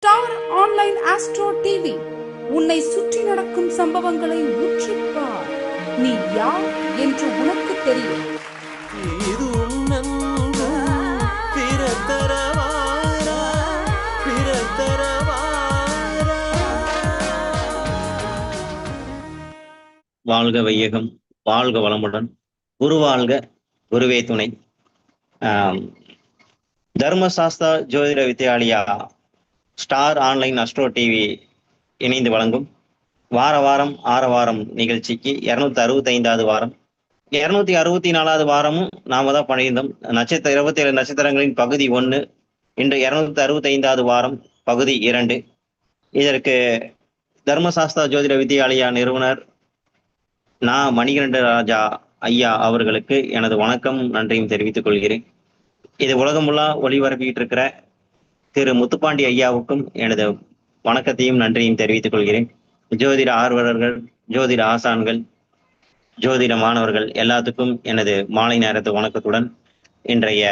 Star online astro TV உன்னை சுற்றி நடக்கும் சம்பவங்களை உற்றுப்பார். நீ யார் என்று உனக்கு தெரியும். வாழ்க வையகம், வாழ்க வளமுடன், குருவாழ்க, குருவே துணை. தர்மசாஸ்திரா ஜோதிட Vidyalaya star online astro TV இணைந்து வழங்கும் வாரம் வாரம் நிகழ்ச்சிக்கு 265வது வாரம், 264வது வாரமும் நாம தான் பண்ணியிருந்தோம். 27 நட்சத்திரங்களின் பகுதி 1, இன்று 265வது வாரம் பகுதி 2. இதற்கு தர்மசாஸ்திரா ஜோதிட வித்யாலயா நிறுவனர் நான் மணிகண்ட ராஜா ஐயா அவர்களுக்கு எனது வணக்கம் நன்றியும் தெரிவித்துக் கொள்கிறேன். இது உலகமுள்ளா ஒளிபரப்பிட்டு இருக்கிற திரு முத்துப்பாண்டி ஐயாவுக்கும் எனது வணக்கத்தையும் நன்றியும் தெரிவித்துக் கொள்கிறேன். ஜோதிட ஆர்வலர்கள், ஜோதிட ஆசான்கள், ஜோதிட மாணவர்கள் எல்லாத்துக்கும் எனது மாலை நேரத்து வணக்கத்துடன் இன்றைய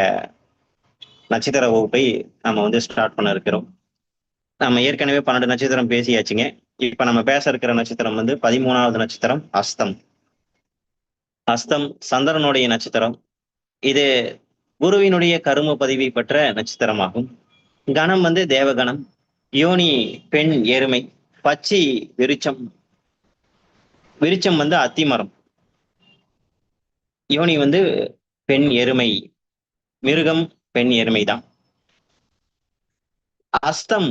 நட்சத்திர வகுப்பை நம்ம ஸ்டார்ட் பண்ண இருக்கிறோம். நம்ம ஏற்கனவே 12 நட்சத்திரம் பேசியாச்சுங்க. இப்ப நம்ம பேச இருக்கிற நட்சத்திரம் 13வது நட்சத்திரம் அஸ்தம். அஸ்தம் சந்திரனுடைய நட்சத்திரம். இது குருவினுடைய கரும பதிவை பெற்ற நட்சத்திரமாகும். கணம் தேவகணம், யோனி பெண் எருமை, பச்சை விருச்சம், விருச்சம் அத்திமரம், யோனி பெண் எருமை, மிருகம் பெண் எருமை தான். அஸ்தம்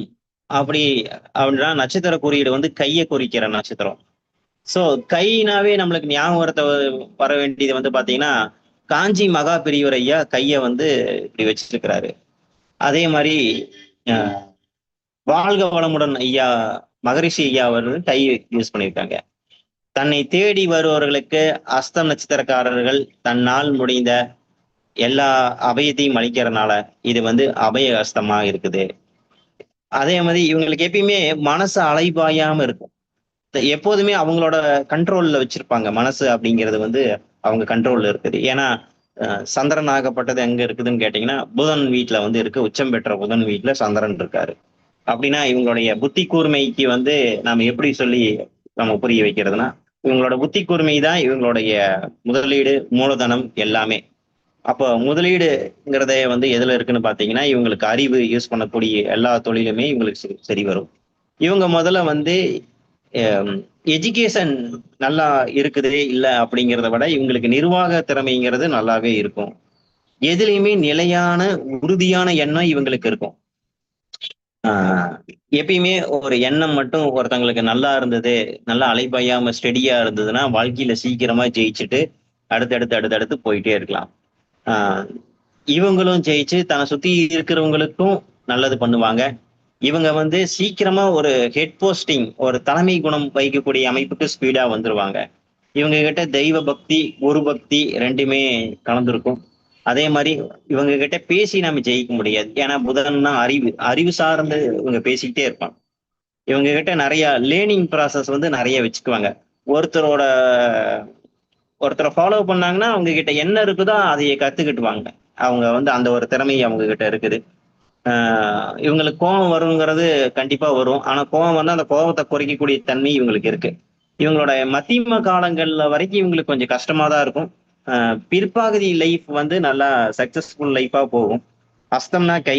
அப்படின்னா நட்சத்திர குறியீடு கையை குறிக்கிற நட்சத்திரம். சோ கைனாவே நம்மளுக்கு ஞாபகம் வர வேண்டியது பாத்தீங்கன்னா காஞ்சி மகா பெரியவர் ஐயா கைய இப்படி வச்சிருக்கிறாரு. அதே மாதிரி வாழ்க வளமுடன் ஐயா மகரிஷி ஐயா அவர்கள் கை யூஸ் பண்ணியிருக்காங்க. தன்னை தேடி வருபவர்களுக்கு அஸ்தம் நட்சத்திரக்காரர்கள் தன்னால் முடிந்த எல்லா அபயத்தையும் அளிக்கிறதுனால இது அபய அஸ்தமா இருக்குது. அதே மாதிரி இவங்களுக்கு எப்பயுமே மனசு அலைபாயாம இருக்கும். எப்போதுமே அவங்களோட கண்ட்ரோல்ல வச்சிருப்பாங்க. மனசு அப்படிங்கிறது அவங்க கண்ட்ரோல்ல இருக்குது. ஏன்னா சந்திரன் ஆகப்பட்டது எங்க இருக்குதுன்னு கேட்டீங்கன்னா புதன் வீட்டுல இருக்கு. உச்சம் பெற்ற புதன் வீட்டுல சந்திரன் இருக்காரு. அப்படின்னா இவங்களுடைய புத்தி கூர்மைக்கு நாம எப்படி சொல்லி நம்ம புரிய வைக்கிறதுனா, இவங்களோட புத்தி கூர்மை தான் இவங்களுடைய முதலீடு, மூலதனம் எல்லாமே. அப்போ முதலீடுங்கிறத எதுல இருக்குன்னு பாத்தீங்கன்னா இவங்களுக்கு அறிவு யூஸ் பண்ணக்கூடிய எல்லா தொழிலுமே இவங்களுக்கு சரி வரும். இவங்க முதல்ல எஜுகேஷன் நல்லா இருக்குது இல்ல அப்படிங்கிறத விட இவங்களுக்கு நிர்வாக திறமைங்கிறது நல்லாவே இருக்கும். எதுலையுமே நிலையான உறுதியான எண்ணம் இவங்களுக்கு இருக்கும். எப்பயுமே ஒரு எண்ணம் மட்டும் ஒருத்தங்களுக்கு நல்லா இருந்தது, நல்லா அலைபாயாம ஸ்டெடியா இருந்ததுன்னா வாழ்க்கையில சீக்கிரமா ஜெயிச்சுட்டு அடுத்தடுத்து போயிட்டே இருக்கலாம். இவங்களும் ஜெயிச்சு தன்னை சுத்தி இருக்கிறவங்களுக்கும் நல்லது பண்ணுவாங்க. இவங்க சீக்கிரமா ஒரு ஹெட் போஸ்டிங், ஒரு தலைமை குணம் வைக்கக்கூடிய அமைப்புக்கு ஸ்பீடா வந்துருவாங்க. இவங்க கிட்ட தெய்வ பக்தி, குரு பக்தி ரெண்டுமே கலந்துருக்கும். அதே மாதிரி இவங்க கிட்ட பேசி நம்ம ஜெயிக்க முடியாது. ஏன்னா புதன்னா அறிவு சார்ந்து இவங்க பேசிக்கிட்டே இருப்பாங்க. இவங்க கிட்ட நிறைய லேர்னிங் ப்ராசஸ் நிறைய வச்சுக்குவாங்க. ஒருத்தரை ஃபாலோ பண்ணாங்கன்னா அவங்க கிட்ட என்ன இருக்குதோ அதையே கத்துக்கிட்டுவாங்க. அவங்க அந்த ஒரு திறமை அவங்க கிட்ட இருக்குது. இவங்களுக்கு கோபம் வருங்கிறது கண்டிப்பா வரும். ஆனா கோபம் அந்த கோபத்தை குறைக்கக்கூடிய தன்மை இவங்களுக்கு இருக்கு. இவங்களோட மத்தியம காலங்கள்ல வரைக்கும் இவங்களுக்கு கொஞ்சம் கஷ்டமா தான் இருக்கும். பிற்பாகதி லைஃப் நல்லா சக்சஸ்ஃபுல் லைஃபா போகும். அஸ்தம்னா கை,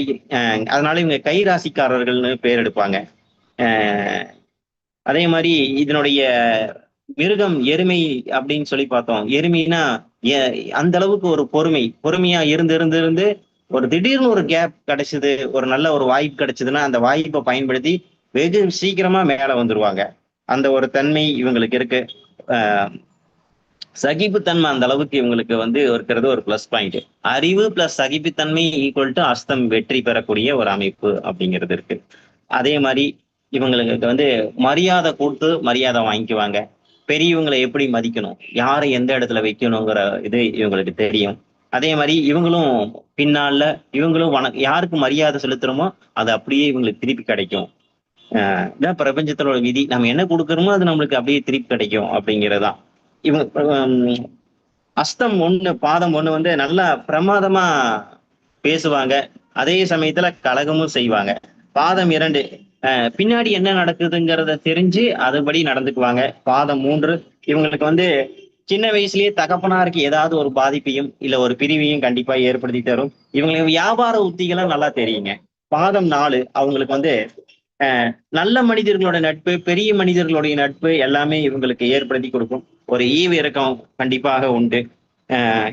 அதனால இவங்க கை ராசிக்காரர்கள்னு பேர் எடுப்பாங்க. அதே மாதிரி இதனுடைய மிருகம் எருமை அப்படின்னு சொல்லி பார்த்தோம். எருமைனா அந்த அளவுக்கு ஒரு பொறுமையா இருந்து ஒரு திடீர்னு ஒரு கேப் கிடைச்சது, ஒரு நல்ல ஒரு வாய்ப்பு கிடைச்சதுன்னா அந்த வாய்ப்பை பயன்படுத்தி வெகு சீக்கிரமா மேல வந்துருவாங்க. அந்த ஒரு தன்மை இவங்களுக்கு இருக்கு. சகிப்புத்தன்மை அந்த அளவுக்கு இவங்களுக்கு இருக்கிறது ஒரு பிளஸ் பாயிண்ட். அறிவு பிளஸ் சகிப்புத்தன்மை ஈக்குவல் டு அஸ்தம் வெற்றி பெறக்கூடிய ஒரு அமைப்பு அப்படிங்கிறது இருக்கு. அதே மாதிரி இவங்களுக்கு மரியாதை கொடுத்து மரியாதை வாங்கிக்குவாங்க. பெரியவங்களை எப்படி மதிக்கணும், யாரை எந்த இடத்துல வைக்கணுங்கிற இது இவங்களுக்கு தெரியும். அதே மாதிரி இவங்களும் பின்னால யாருக்கு மரியாதை செலுத்துறோமோ அது அப்படியே இவங்களுக்கு திருப்பி கிடைக்கும். இதான் பிரபஞ்சத்தோட விதி. நம்ம என்ன கொடுக்குறோமோ அது நம்மளுக்கு அப்படியே திருப்பி கிடைக்கும் அப்படிங்கிறதுதான். இவங்க அஸ்தம் 1 பாதம் 1 நல்லா பிரமாதமா பேசுவாங்க. அதே சமயத்துல கலகமும் செய்வாங்க. பாதம் 2 பின்னாடி என்ன நடக்குதுங்கிறத தெரிஞ்சு அதுபடி நடந்துக்குவாங்க. பாதம் 3 இவங்களுக்கு வந்து சின்ன வயசுலயே தகப்பனாருக்கு ஏதாவது ஒரு பாதிப்பையும், இல்ல ஒரு பிரிவையும் கண்டிப்பா ஏற்படுத்தி தரும். இவங்களுக்கு வியாபார உத்திகளும் நல்லா தெரியுங்க. பாதம் 4 அவங்களுக்கு வந்து அ நல்ல மனிதர்களோட நட்பு, பெரிய மனிதர்களுடைய நட்பு எல்லாமே இவங்களுக்கு ஏற்படுத்தி கொடுக்கும். ஒரு ஈவு இரக்கம் கண்டிப்பாக உண்டு.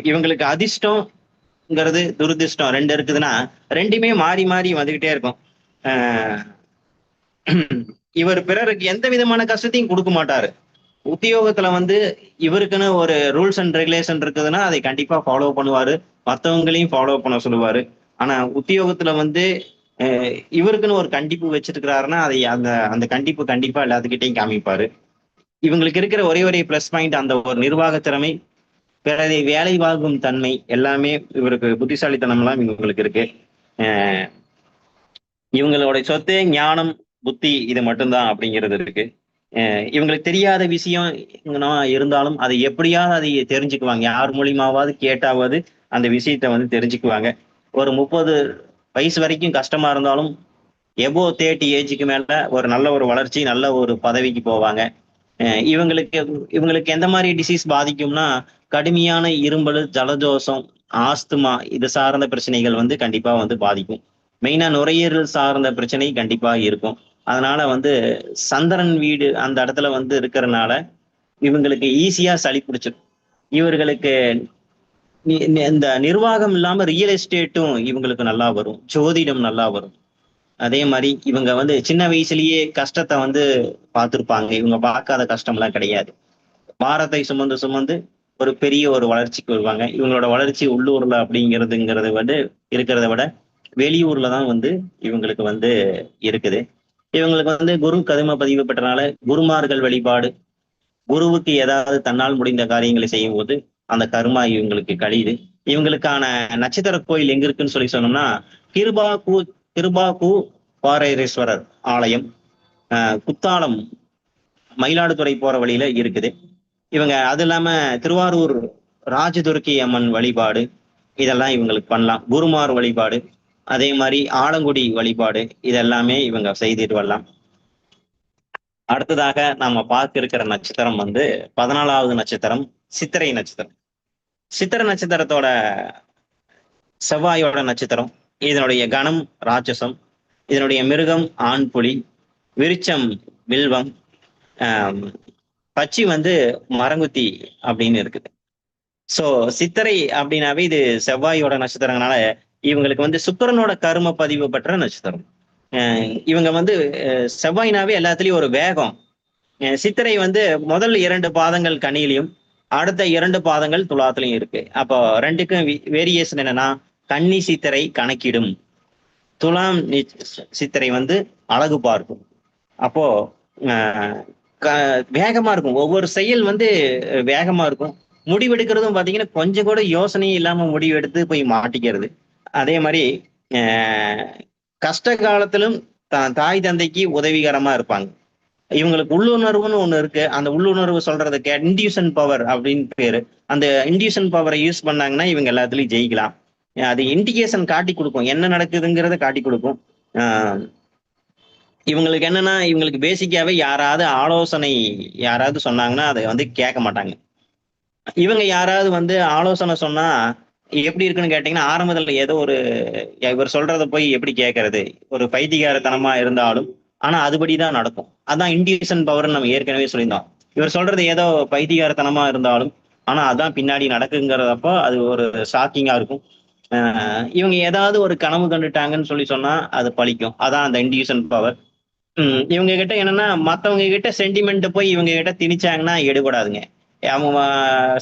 இவங்களுக்கு அதிர்ஷ்டம்ங்கிறது, துரதிர்ஷ்டம் 2 இருக்குதுன்னா, 2மே மாறி மாறி வந்துகிட்டே இருக்கும். அ இவர் பிறருக்கு எந்த விதமான கஷ்டத்தையும் குடுக்க மாட்டாரு. உத்தியோகத்துல வந்து இவருக்குன்னு ஒரு ரூல்ஸ் அண்ட் ரெகுலேஷன் இருக்குதுன்னா, அதை கண்டிப்பா ஃபாலோ பண்ணுவாரு. மத்தவங்களையும் ஃபாலோ பண்ண சொல்லுவாரு. ஆனா உத்தியோகத்துல வந்து அ இவருக்குன்னு ஒரு கண்டிப்பு வச்சிருக்கிறாருன்னா, அதை அந்த அந்த கண்டிப்பு கண்டிப்பா எல்லாத்துக்கிட்டயும் காமிப்பாரு. இவங்களுக்கு இருக்கிற ஒரே ஒரே பிளஸ் பாயிண்ட் அந்த ஒரு நிர்வாக திறமை, பிறரை வேலை வாங்கும் தன்மை எல்லாமே இவருக்கு புத்திசாலித்தனம்லாம் இவங்களுக்கு இருக்கு. அ இவங்களோட சொத்தே ஞானம், புத்தி இது மட்டும் தான் அப்படிங்கிறது இருக்கு. இவங்களுக்கு தெரியாத விஷயம் இருந்தாலும் அதை எப்படியாவது அதை தெரிஞ்சுக்குவாங்க. யார் மூலியமாவது கேட்டாவது அந்த விஷயத்த வந்து தெரிஞ்சுக்குவாங்க. ஒரு 30 வயசு வரைக்கும் கஷ்டமா இருந்தாலும் எபோவ் 30 ஏஜ்க்கு மேல ஒரு நல்ல ஒரு வளர்ச்சி, நல்ல ஒரு பதவிக்கு போவாங்க. இவங்களுக்கு இவங்களுக்கு எந்த மாரி டிசீஸ் பாதிக்கும்னா, கடுமையான இருமல், ஜலதோஷம், ஆஸ்துமா இது சார்ந்த பிரச்சனைகள் வந்து கண்டிப்பா வந்து பாதிக்கும். மெயினா நுரையீரல் சார்ந்த பிரச்சனை கண்டிப்பா இருக்கும். அதனால வந்து சந்திரன் வீடு அந்த இடத்துல வந்து இருக்கறனால, இவங்களுக்கு ஈஸியா சளி பிடிச்சிரும். இவர்களுக்கு இந்த நிர்வாகம் இல்லாம ரியல் எஸ்டேட்டும் இவங்களுக்கு நல்லா வரும். ஜோதிடம் நல்லா வரும். அதே மாரி இவங்க வந்து சின்ன வயசுலயே கஷ்டத்த வந்து பார்த்திருப்பாங்க. இவங்க பார்க்காத கஷ்டம்லாம் கிடையாது. பாரத்தை சுமந்து சுமந்து ஒரு பெரிய ஒரு வளர்ச்சிக்கு வருவாங்க. இவங்களோட வளர்ச்சி உள்ளூர்ல அப்படிங்கிறதுங்கிறத வந்து இருக்கிறத விட, வெளியூர்ல தான் வந்து இவங்களுக்கு வந்து இருக்குது. இவங்களுக்கு வந்து குரு கதிம பதிவு பெற்றனால குருமார்கள் வழிபாடு, குருவுக்கு ஏதாவது தன்னால் முடிந்த காரியங்களை செய்யும்போது, அந்த கர்மா இவங்களுக்கு கழியுது. இவங்களுக்கான நட்சத்திர கோயில் எங்க இருக்குன்னு சொல்லி சொன்னோம்னா, கிருபாகு கிருபாகு பாரேஸ்வரர் ஆலயம், குத்தாலம் மயிலாடுதுறை போற வழியில இருக்குது. இவங்க அது இல்லாம திருவாரூர் ராஜதுர்க்கி அம்மன் வழிபாடு, இதெல்லாம் இவங்களுக்கு பண்ணலாம். குருமார் வழிபாடு, அதே மாரி ஆலங்குடி வழிபாடு, இதெல்லாமே இவங்க செய்துட்டு வரலாம். அடுத்ததாக நாம பார்க்க இருக்கிற நட்சத்திரம் வந்து 14வது நட்சத்திரம் சித்திரை நட்சத்திரம். சித்திரை நட்சத்திரத்தோட செவ்வாயோட நட்சத்திரம். இதனுடைய கணம் ராட்சசம். இதனுடைய மிருகம் ஆண் புலி. விருச்சம் வில்வம். ஆஹ் பச்சி வந்து மரங்குத்தி அப்படின்னு இருக்குது. சோ சித்திரை அப்படின்னாவே இது செவ்வாயோட நட்சத்திரங்கனால இவங்களுக்கு வந்து சுக்கிரனோட கரும பதிவு பெற்ற நட்சத்திரம். இவங்க வந்து செவ்வாய்னாவே எல்லாத்துலயும் ஒரு வேகம். சித்திரை வந்து முதல் 2 பாதங்கள் கன்னியிலையும், அடுத்த 2 பாதங்கள் துலாத்திலையும் இருக்கு. அப்போ 2க்கும் வேரியேஷன் என்னன்னா, கன்னி சித்திரை கணக்கிடும், துலாம் சித்திரை வந்து அழகு பார்க்கும். அப்போ வேகமா இருக்கும். ஒவ்வொரு செயல் வந்து வேகமா இருக்கும். முடிவெடுக்கிறதும் பாத்தீங்கன்னா கொஞ்சம் கூட யோசனையும் இல்லாம முடிவெடுத்து போய் மாட்டிக்கிறது. அதே மாதிரி கஷ்ட காலத்திலும் தாய் தந்தைக்கு உதவிகரமா இருப்பாங்க. இவங்களுக்கு உள்ளுணர்வுன்னு ஒண்ணு இருக்கு. அந்த உள்ளுணர்வு சொல்றதுக்கு இன்டியூஷன் பவர் அப்படின்னு பேரு. அந்த இன்டியூஷன் பவரை யூஸ் பண்ணாங்கன்னா இவங்க எல்லாத்துலயும் ஜெயிக்கலாம். அது இண்டிகேஷன் காட்டி கொடுக்கும், என்ன நடக்குதுங்கிறத காட்டி கொடுக்கும். இவங்களுக்கு என்னன்னா, இவங்களுக்கு பேசிக்காவே யாராவது சொன்னாங்கன்னா அதை வந்து கேட்க மாட்டாங்க. இவங்க யாராவது வந்து ஆலோசனை சொன்னா எப்படி இருக்குன்னு கேட்டீங்கன்னா, ஆரம்பத்துல ஏதோ ஒரு இவர் சொல்றத போய் எப்படி கேட்கறது, ஒரு பைத்தியகாரத்தனமா இருந்தாலும் ஆனா அதுபடிதான் நடக்கும். அதான் இன்டியூஷன் பவர்ன்னு நம்ம ஏற்கனவே சொல்லியிருந்தோம். இவர் சொல்றது ஏதோ பைத்தியகாரத்தனமா இருந்தாலும் ஆனா அதான் பின்னாடி நடக்குங்கிறதப்போ அது ஒரு ஷாக்கிங்கா இருக்கும். இவங்க ஏதாவது ஒரு கனவு கண்டுட்டாங்கன்னு சொல்லி சொன்னா அது பழிக்கும். அதான் அந்த இன்டியூஷன் பவர். இவங்க கிட்ட என்னன்னா, மத்தவங்க கிட்ட சென்டிமெண்ட் போய் இவங்க கிட்ட திணிச்சாங்கன்னா எடுபடாதுங்க. அவங்க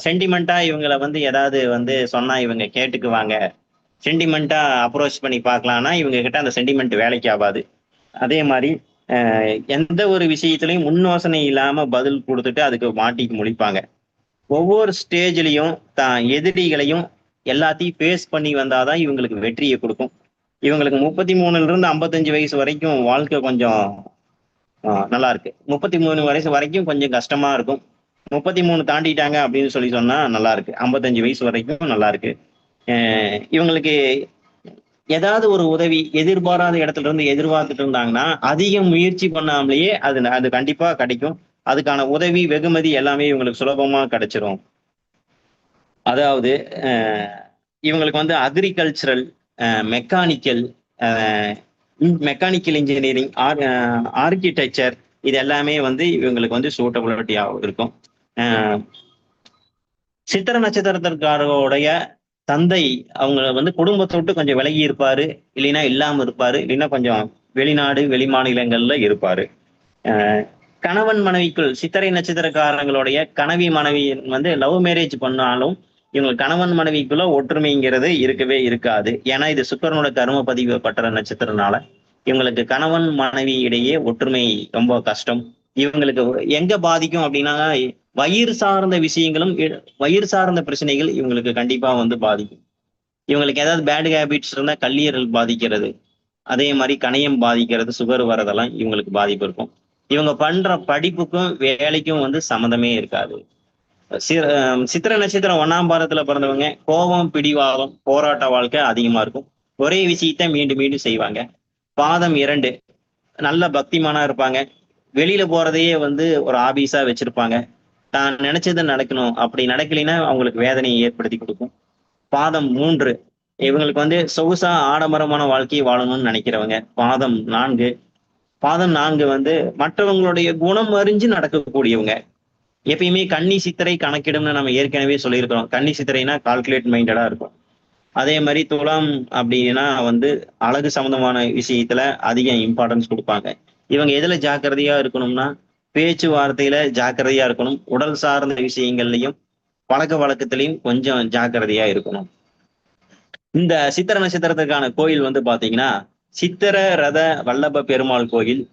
சென்டிமெண்டா இவங்கள வந்து ஏதாவது வந்து சொன்னா இவங்க கேட்டுக்குவாங்க. சென்டிமெண்டா அப்ரோச் பண்ணி பார்க்கலாம்னா இவங்க கிட்ட அந்த சென்டிமெண்ட் வேலைக்கு ஆகாது. அதே மாதிரி எந்த ஒரு விஷயத்திலையும் முன் யோசனை இல்லாம பதில் கொடுத்துட்டு அதுக்கு மாட்டிக்கு முடிப்பாங்க. ஒவ்வொரு ஸ்டேஜ்லயும் தான் எதிரிகளையும் எல்லாத்தையும் ஃபேஸ் பண்ணி வந்தாதான் இவங்களுக்கு வெற்றியை கொடுக்கும். இவங்களுக்கு 33ல இருந்து 55 வயசு வரைக்கும் வாழ்க்கை கொஞ்சம் நல்லா இருக்கு. 33 வயசு வரைக்கும் கொஞ்சம் கஷ்டமா இருக்கும். 33 தாண்டிட்டாங்க அப்படின்னு சொல்லி சொன்னா நல்லா இருக்கு. 55 வயசு வரைக்கும் நல்லா இருக்கு. இவங்களுக்கு ஏதாவது ஒரு உதவி எதிர்பாராத இடத்துல இருந்து எதிர்பார்த்துட்டு இருந்தாங்கன்னா அதிகம் முயற்சி பண்ணாமலேயே அது கண்டிப்பா கிடைக்கும். அதுக்கான உதவி வெகுமதி எல்லாமே இவங்களுக்கு சுலபமா கிடைச்சிரும். அதாவது இவங்களுக்கு வந்து agricultural, mechanical, mechanical engineering, architecture, இது எல்லாமே வந்து இவங்களுக்கு வந்து சூட்டபிலிட்டியா இருக்கும். சித்திர நட்சத்திரத்திற்காரோடைய தந்தை அவங்க வந்து குடும்பத்தை விட்டு கொஞ்சம் விலகி இருப்பாரு, இல்லைன்னா இல்லாம இருப்பாரு, இல்லைன்னா கொஞ்சம் வெளிநாடு வெளி மாநிலங்கள்ல இருப்பாரு. கணவன் மனைவிக்குள் சித்திரை நட்சத்திரக்காரங்களுடைய கணவி மனைவி வந்து லவ் மேரேஜ் பண்ணாலும் இவங்க கணவன் மனைவிக்குள்ள ஒற்றுமைங்கிறது இருக்கவே இருக்காது. ஏன்னா இது சுக்கிரனோட கர்ம பதிவு பற்ற நட்சத்திரனால இவங்களுக்கு கணவன் மனைவி இடையே ஒற்றுமை ரொம்ப கஷ்டம். இவங்களுக்கு எங்க பாதிக்கும் அப்படின்னா வயிறு சார்ந்த விஷயங்களும் வயிறு சார்ந்த பிரச்சனைகள் இவங்களுக்கு கண்டிப்பா வந்து பாதிக்கும். இவங்களுக்கு ஏதாவது பேட் ஹேபிட்ஸ் இருந்தா கல்லீரல் பாதிக்கிறது, அதே மாதிரி கணையம் பாதிக்கிறது, சுகர் வரதெல்லாம் இவங்களுக்கு பாதிப்பு இருக்கும். இவங்க பண்ற படிப்புக்கும் வேலைக்கும் வந்து சம்மந்தமே இருக்காது. சித்திர நட்சத்திரம் 1ஆம் பாதத்துல பிறந்தவங்க கோபம், பிடிவாதம், போராட்ட வாழ்க்கை அதிகமா இருக்கும். ஒரே விஷயத்த மீண்டும் மீண்டும் செய்வாங்க. பாதம் 2 நல்ல பக்திமானா இருப்பாங்க. வெளியில போறதையே வந்து ஒரு ஆபீஸா வச்சிருப்பாங்க. தான் நினைச்சது நடக்கணும், அப்படி நடக்கலைன்னா அவங்களுக்கு வேதனையை ஏற்படுத்தி கொடுக்கும். பாதம் 3 இவங்களுக்கு வந்து சொகுசா ஆடம்பரமான வாழ்க்கையை வாழணும்னு நினைக்கிறவங்க. பாதம் 4 வந்து மற்றவங்களுடைய குணம் அறிஞ்சு நடக்கக்கூடியவங்க. எப்பயுமே கன்னி சித்திரை கணக்கிடும்னு நம்ம ஏற்கனவே சொல்லியிருக்கிறோம். கன்னி சித்திரைனா கால்குலேட் மைண்டடா இருக்கும். அதே மாதிரி துலாம் அப்படின்னா வந்து அழகு சம்பந்தமான விஷயத்துல அதிக இம்பார்ட்டன்ஸ் கொடுப்பாங்க. இவங்க எதுல ஜாக்கிரதையா இருக்கணும்னா பேச்சுவார்த்தையில ஜாக்கிரதையா இருக்கணும். உடல் சார்ந்த விஷயங்கள்லையும் பழக்க வழக்கத்திலையும் கொஞ்சம் ஜாக்கிரதையா இருக்கணும். இந்த சித்திர நட்சத்திரத்துக்கான கோயில் வந்து பாத்தீங்கன்னா சித்திர ரத வல்லப பெருமாள் கோயில்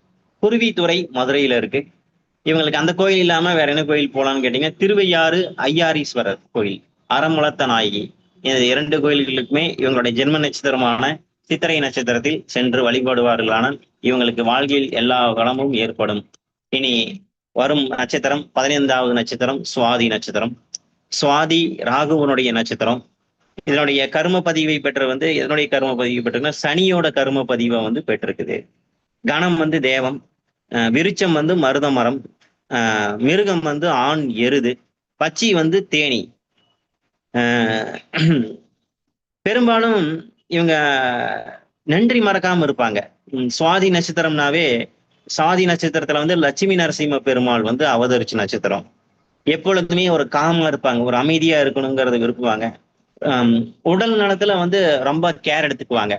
குருவித்துறை மதுரையில இருக்கு. இவங்களுக்கு அந்த கோயில் இல்லாம வேற என்ன கோயில் போலான்னு கேட்டீங்கன்னா திருவையாறு ஐயாரீஸ்வரர் கோயில், அறமுளத்த நாயகி, இந்த 2 கோயில்களுக்குமே இவங்களுடைய ஜென்ம நட்சத்திரமான சித்திரை நட்சத்திரத்தில் சென்று வழிபடுவார்களானால் இவங்களுக்கு வாழ்க்கையில் எல்லா வளமும் ஏற்படும். இனி வரும் நட்சத்திரம் 15வது நட்சத்திரம் சுவாதி நட்சத்திரம். சுவாதி ராகுவனுடைய நட்சத்திரம். இதனுடைய கர்ம பதிவை பெற்ற வந்து எதனுடைய கர்ம பதிவு பெற்றுன்னா சனியோட கர்ம பதிவை வந்து பெற்றிருக்குது. கணம் வந்து தேவம், விருச்சம் வந்து மருத மரம், மிருகம் வந்து ஆண் எருது, பச்சி வந்து தேனி. பெரும்பாலும் இவங்க நன்றி மறக்காம இருப்பாங்க. சுவாதி நட்சத்திரம்னாவே சுவாதி நட்சத்திரத்துல வந்து லட்சுமி நரசிம்ம பெருமாள் வந்து அவதரிச்ச நட்சத்திரம். எப்பொழுதுமே ஒரு காமா இருப்பாங்க, ஒரு அமைதியா இருக்கணுங்கிறத விரும்புவாங்க. உடல் நலத்துல வந்து ரொம்ப கேர் எடுத்துக்குவாங்க.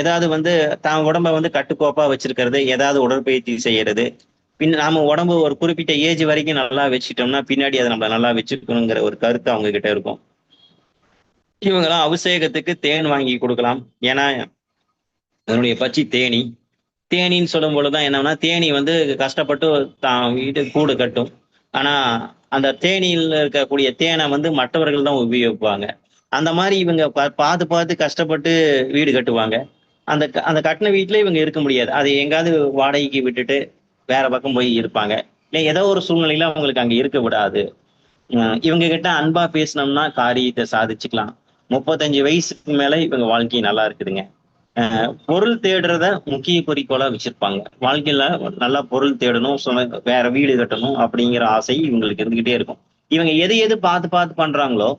ஏதாவது வந்து தான் உடம்ப வந்து கட்டுக்கோப்பா வச்சிருக்கிறது, ஏதாவது உடற்பயிற்சி செய்யறது, நாம உடம்பு ஒரு குறிப்பிட்ட ஏஜ் வரைக்கும் நல்லா வச்சுட்டோம்னா பின்னாடி அதை நம்ம நல்லா வச்சுக்கணுங்கிற ஒரு கருத்து அவங்க கிட்ட இருக்கும். இவங்கெல்லாம் அபிஷேகத்துக்கு தேன் வாங்கி கொடுக்கலாம். ஏன்னா அதனுடைய பச்சி தேனி. தேனின்னு சொல்லும் பொழுதுதான் என்னன்னா தேனி வந்து கஷ்டப்பட்டு தான் வீட்டு கூடு கட்டும். ஆனா அந்த தேனியில் இருக்கக்கூடிய தேனை வந்து மற்றவர்கள் தான் உபயோகிப்பாங்க. அந்த மாதிரி இவங்க பார்த்து பார்த்து கஷ்டப்பட்டு வீடு கட்டுவாங்க. அந்த அந்த கட்டின வீட்டுல இவங்க இருக்க முடியாது. அதை எங்காவது வாடகைக்கு விட்டுட்டு வேற பக்கம் போய் இருப்பாங்க. இல்லை ஏதோ ஒரு சூழ்நிலையில அவங்களுக்கு அங்க இருக்க விடாது. இவங்க கிட்ட அன்பா பேசினோம்னா காரியத்தை சாதிச்சுக்கலாம். 35 வயசுக்கு மேல இவங்க வாழ்க்கை நல்லா இருக்குதுங்க. பொருள் தேடுறத முக்கிய குறிக்கோளா வச்சிருப்பாங்க. வாழ்க்கையில நல்லா பொருள் தேடணும், வேற வீடு கட்டணும் அப்படிங்கிற ஆசை இவங்களுக்கு இருந்துகிட்டே இருக்கும். இவங்க எது எது பார்த்து பார்த்து பண்றாங்களோ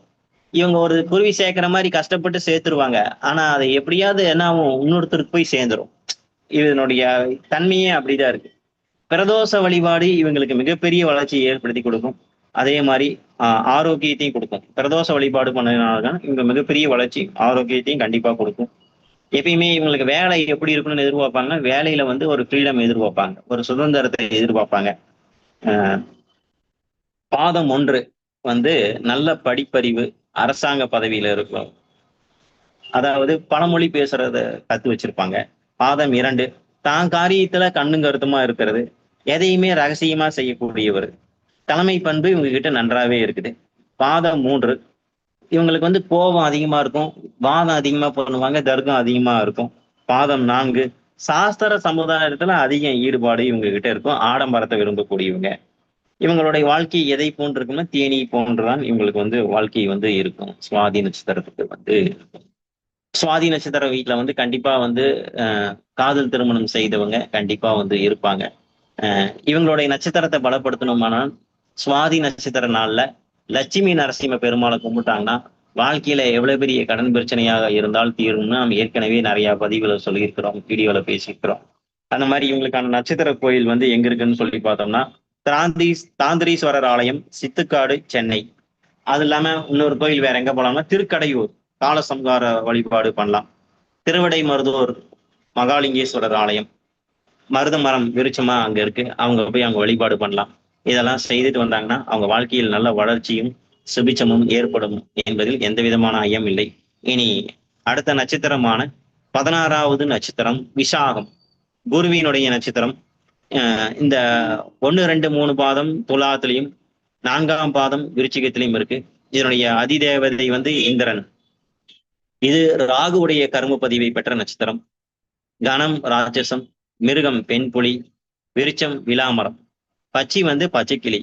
இவங்க ஒரு குருவி சேர்க்கிற மாதிரி கஷ்டப்பட்டு சேர்த்துருவாங்க. ஆனா அதை எப்படியாவது என்ன ஆகும், இன்னொருத்தருக்கு போய் சேர்ந்துரும். இதனுடைய தன்மையே அப்படிதான் இருக்கு. பிரதோஷ வழிபாடு இவங்களுக்கு மிகப்பெரிய வளர்ச்சியை ஏற்படுத்தி கொடுக்கும். அதே மாதிரி ஆரோக்கியத்தையும் கொடுக்கும். பிரதோஷ வழிபாடு பண்ணதுனாலதான் இவங்க மிகப்பெரிய வளர்ச்சி ஆரோக்கியத்தையும் கண்டிப்பா கொடுக்கும். எப்பயுமே இவங்களுக்கு வேலை எப்படி இருக்கணும்னு எதிர்பார்ப்பாங்கன்னா வேலையில வந்து ஒரு ஃப்ரீடம் எதிர்பார்ப்பாங்க, ஒரு சுதந்திரத்தை எதிர்பார்ப்பாங்க. பாதம் 1 வந்து நல்ல படிப்பறிவு, அரசாங்க பதவியில இருக்கும். அதாவது பழமொழி பேசுறத கத்து வச்சிருப்பாங்க. பாதம் 2 தான் காரியத்துல கண்ணும் கருத்துமா இருக்கிறது, எதையுமே ரகசியமா செய்யக்கூடியவர். தலைமை பண்பு இவங்க கிட்ட நன்றாவே இருக்குது. பாதம் 3 இவங்களுக்கு வந்து கோபம் அதிகமா இருக்கும், வாதம் அதிகமா பண்ணுவாங்க, தர்க்கம் அதிகமா இருக்கும். பாதம் 4 சாஸ்திர சமுதாயத்துல அதிக ஈடுபாடு இவங்க கிட்ட இருக்கும். ஆடம்பரத்தை விரும்பக்கூடியவங்க. இவங்களுடைய வாழ்க்கை எதை போன்று இருக்குன்னா தேனி போன்றுதான் இவங்களுக்கு வந்து வாழ்க்கை வந்து இருக்கும். சுவாதி நட்சத்திரத்துக்கு வந்து இருக்கும். சுவாதி நட்சத்திர வீட்டுல வந்து கண்டிப்பா வந்து காதல் திருமணம் செய்தவங்க கண்டிப்பா வந்து இருப்பாங்க. இவங்களுடைய நட்சத்திரத்தை பலப்படுத்தணுமானா சுவாதி நட்சத்திர நாள்ல லட்சுமி நரசிம்ம பெருமாளை கும்பிட்டாங்கன்னா வாழ்க்கையில எவ்வளவு பெரிய கடன் பிரச்சனையாக இருந்தால் தீரும்னு நம்ம ஏற்கனவே நிறைய பதிவுகளை சொல்லியிருக்கிறோம், வீடியோல பேசியிருக்கிறோம். அந்த மாதிரி இவங்களுக்கான நட்சத்திர கோயில் வந்து எங்க இருக்குன்னு சொல்லி பார்த்தோம்னா தாந்திரீஸ்வரர் ஆலயம், சித்துக்காடு, சென்னை. அது இல்லாம இன்னொரு கோயில் வேற எங்க போலாம்னா திருக்கடையூர், காலசம்கார வழிபாடு பண்ணலாம். திருவிடை மருதூர் மகாலிங்கேஸ்வரர் ஆலயம், மருத மரம் விருட்சமா அங்க இருக்கு, அவங்க போய் அங்க வழிபாடு பண்ணலாம். இதெல்லாம் செய்துட்டு வந்தாங்கன்னா அவங்க வாழ்க்கையில் நல்ல வளர்ச்சியும் சுபிச்சமும் ஏற்படும் என்பதில் எந்த விதமான ஐயம் இல்லை. இனி அடுத்த நட்சத்திரமான 16வது நட்சத்திரம் விசாகம், குருவினுடைய நட்சத்திரம். இந்த 1, 2, 3 பாதம் துலாத்திலையும் 4ஆம் பாதம் விருச்சிகத்திலையும் இருக்கு. இதனுடைய அதிதேவதை வந்து இந்திரன். இது ராகுவுடைய கர்ம பதிவை பெற்ற நட்சத்திரம். கணம் ராட்சசம், மிருகம் பெண் புலி, விருச்சம் விலாமரம், பச்சி வந்து பச்சைக்கிளி.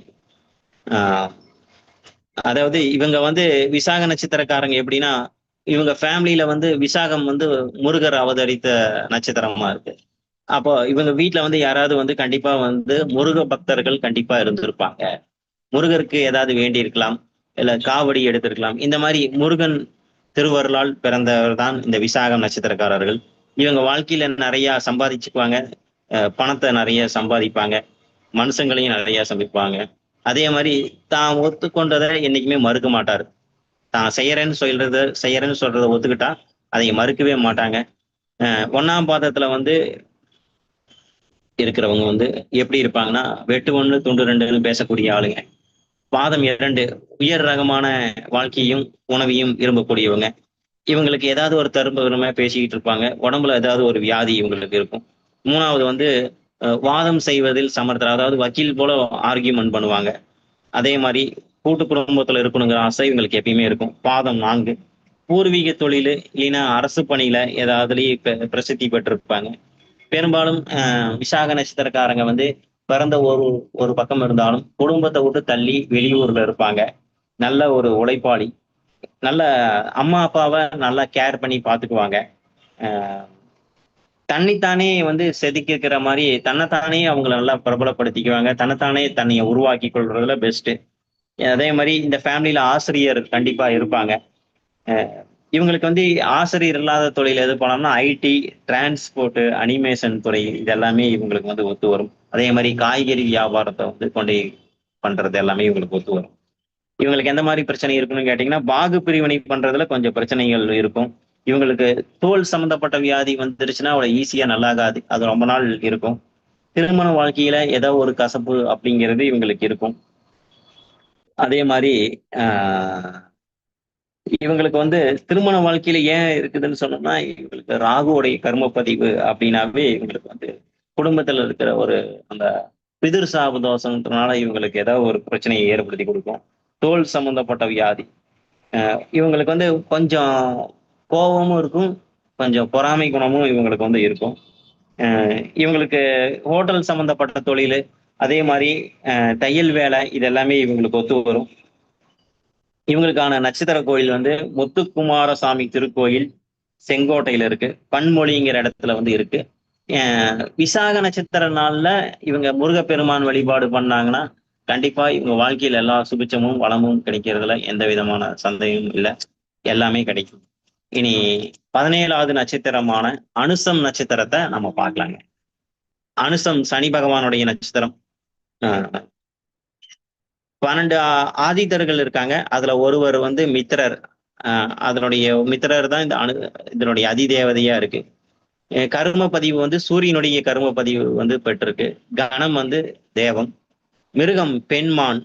ஆஹ் அதாவது இவங்க வந்து விசாக நட்சத்திரக்காரங்க எப்படின்னா, இவங்க ஃபேமிலியில வந்து விசாகம் வந்து முருகர் அவதரித்த நட்சத்திரமா இருக்கு. அப்போ இவங்க வீட்டுல வந்து யாராவது வந்து கண்டிப்பா வந்து முருக பக்தர்கள் கண்டிப்பா இருந்திருப்பாங்க. முருகருக்கு ஏதாவது வேண்டி இருக்கலாம், இல்ல காவடி எடுத்திருக்கலாம். இந்த மாதிரி முருகன் திருவருளால் பிறந்தவர் தான் இந்த விசாகம் நட்சத்திரக்காரர்கள். இவங்க வாழ்க்கையில நிறைய சம்பாதிச்சுக்குவாங்க, பணத்தை நிறைய சம்பாதிப்பாங்க, மனுஷங்களையும் நிறைய சமைப்பாங்க. அதே மாதிரி தான் ஒத்துக்கொண்டதை என்னைக்குமே மறுக்க மாட்டாரு. தான் செய்யறேன்னு சொல்றத ஒத்துக்கிட்டா அதை மறுக்கவே மாட்டாங்க. 1ஆம் பாதத்துல வந்து இருக்கிறவங்க வந்து எப்படி இருப்பாங்கன்னா, வெட்டு 1 துண்டு 2ன்னு பேசக்கூடிய ஆளுங்க. பாதம் 2 உயர் ரகமான வாழ்க்கையும் உணவையும் விரும்பக்கூடியவங்க. இவங்களுக்கு ஏதாவது ஒரு தருமபெருமை பேசிக்கிட்டு இருப்பாங்க. உடம்புல ஏதாவது ஒரு வியாதி இவங்களுக்கு இருக்கும். 3வது வந்து வாதம் செய்வதில் சமர்த்தர், அதாவது வக்கீல் போல ஆர்கியூமெண்ட் பண்ணுவாங்க. அதே மாதிரி கூட்டு குடும்பத்துல இருக்கணுங்கிற ஆசை இவங்களுக்கு எப்பயுமே இருக்கும். பாதம் 4 பூர்வீக தொழில் இல்லைன்னா அரசு பணியில ஏதாவதுலயும் பிரசித்தி பெற்றிருப்பாங்க. பெரும்பாலும் விசாக நட்சத்திரக்காரங்க வந்து பிறந்த ஒரு ஒரு பக்கம் இருந்தாலும் குடும்பத்தை விட்டு தள்ளி வெளியூர்ல இருப்பாங்க. நல்ல ஒரு உழைப்பாளி, நல்ல அம்மா அப்பாவை நல்லா கேர் பண்ணி பாத்துக்குவாங்க. அஹ் தன்னைத்தானே வந்து செதுக்கிக்கிற மாதிரி தன்னைத்தானே அவங்கள நல்லா பிரபலப்படுத்திக்குவாங்க. தன்னைத்தானே தன்னைய உருவாக்கி கொள்றதுல பெஸ்ட். அதே மாதிரி இந்த ஃபேமிலியில ஆசிரியர் கண்டிப்பா இருப்பாங்க. இவங்களுக்கு வந்து ஆசிரியர் இல்லாத தொழில் எது போனோம்னா ஐடி, டிரான்ஸ்போர்ட், அனிமேஷன் துறை, இது எல்லாமே இவங்களுக்கு வந்து ஒத்து வரும். அதே மாதிரி காய்கறி வியாபாரத்தை வந்து கொண்டு பண்றது எல்லாமே இவங்களுக்கு ஒத்து வரும். இவங்களுக்கு எந்த மாதிரி பிரச்சனை இருக்குன்னு கேட்டீங்கன்னா, பாகு பிரிவினை பண்றதுல கொஞ்சம் பிரச்சனைகள் இருக்கும். இவங்களுக்கு தோல் சம்பந்தப்பட்ட வியாதி வந்துருச்சுன்னா அவ்வளவு ஈஸியா நல்லாகாது, அது ரொம்ப நாள் இருக்கும். திருமண வாழ்க்கையில ஏதோ ஒரு கசப்பு அப்படிங்கிறது இவங்களுக்கு இருக்கும். அதே மாதிரி ஆஹ் இவங்களுக்கு வந்து திருமண வாழ்க்கையில ஏன் இருக்குதுன்னு சொன்னோம்னா, இவங்களுக்கு ராகுவுடைய கர்ம பதிவு அப்படின்னாவே இவங்களுக்கு வந்து குடும்பத்துல இருக்கிற ஒரு அந்த பிதிர் சாப தோஷம்ன்றனால இவங்களுக்கு ஏதாவது ஒரு பிரச்சனையை ஏற்படுத்தி கொடுக்கும். தோல் சம்பந்தப்பட்ட வியாதி. இவங்களுக்கு வந்து கொஞ்சம் கோபமும் இருக்கும், கொஞ்சம் பொறாமை குணமும் இவங்களுக்கு வந்து இருக்கும். இவங்களுக்கு ஹோட்டல் சம்பந்தப்பட்ட தொழில், அதே மாதிரி தையல் வேலை, இது எல்லாமே இவங்களுக்கு ஒத்து வரும். இவங்களுக்கான நட்சத்திர கோயில் வந்து முத்துக்குமாரசாமி திருக்கோயில் செங்கோட்டையில இருக்கு, பன்மொழிங்கிற இடத்துல வந்து இருக்கு. விசாக நட்சத்திர நாள்ல இவங்க முருகப்பெருமான் வழிபாடு பண்ணாங்கன்னா கண்டிப்பா இவங்க வாழ்க்கையில எல்லா சுபிச்சமும் வளமும் கிடைக்கிறதுல எந்த விதமான சந்தேகமும் இல்லை, எல்லாமே கிடைக்கும். இனி 17வது நட்சத்திரமான அனுசம் நட்சத்திரத்தை நம்ம பார்க்கலாங்க. அனுசம் சனி பகவானுடைய நட்சத்திரம். 12 ஆதித்தர்கள் இருக்காங்க. அதுல ஒருவர் வந்து மித்திரர். அதனுடைய மித்திரர் தான் இதனுடைய அதிதேவதையா இருக்கு. கர்ம பதிவு வந்து சூரியனுடைய கர்ம பதிவு வந்து பெற்றிருக்கு. கணம் வந்து தேவம், மிருகம் பெண்மான்,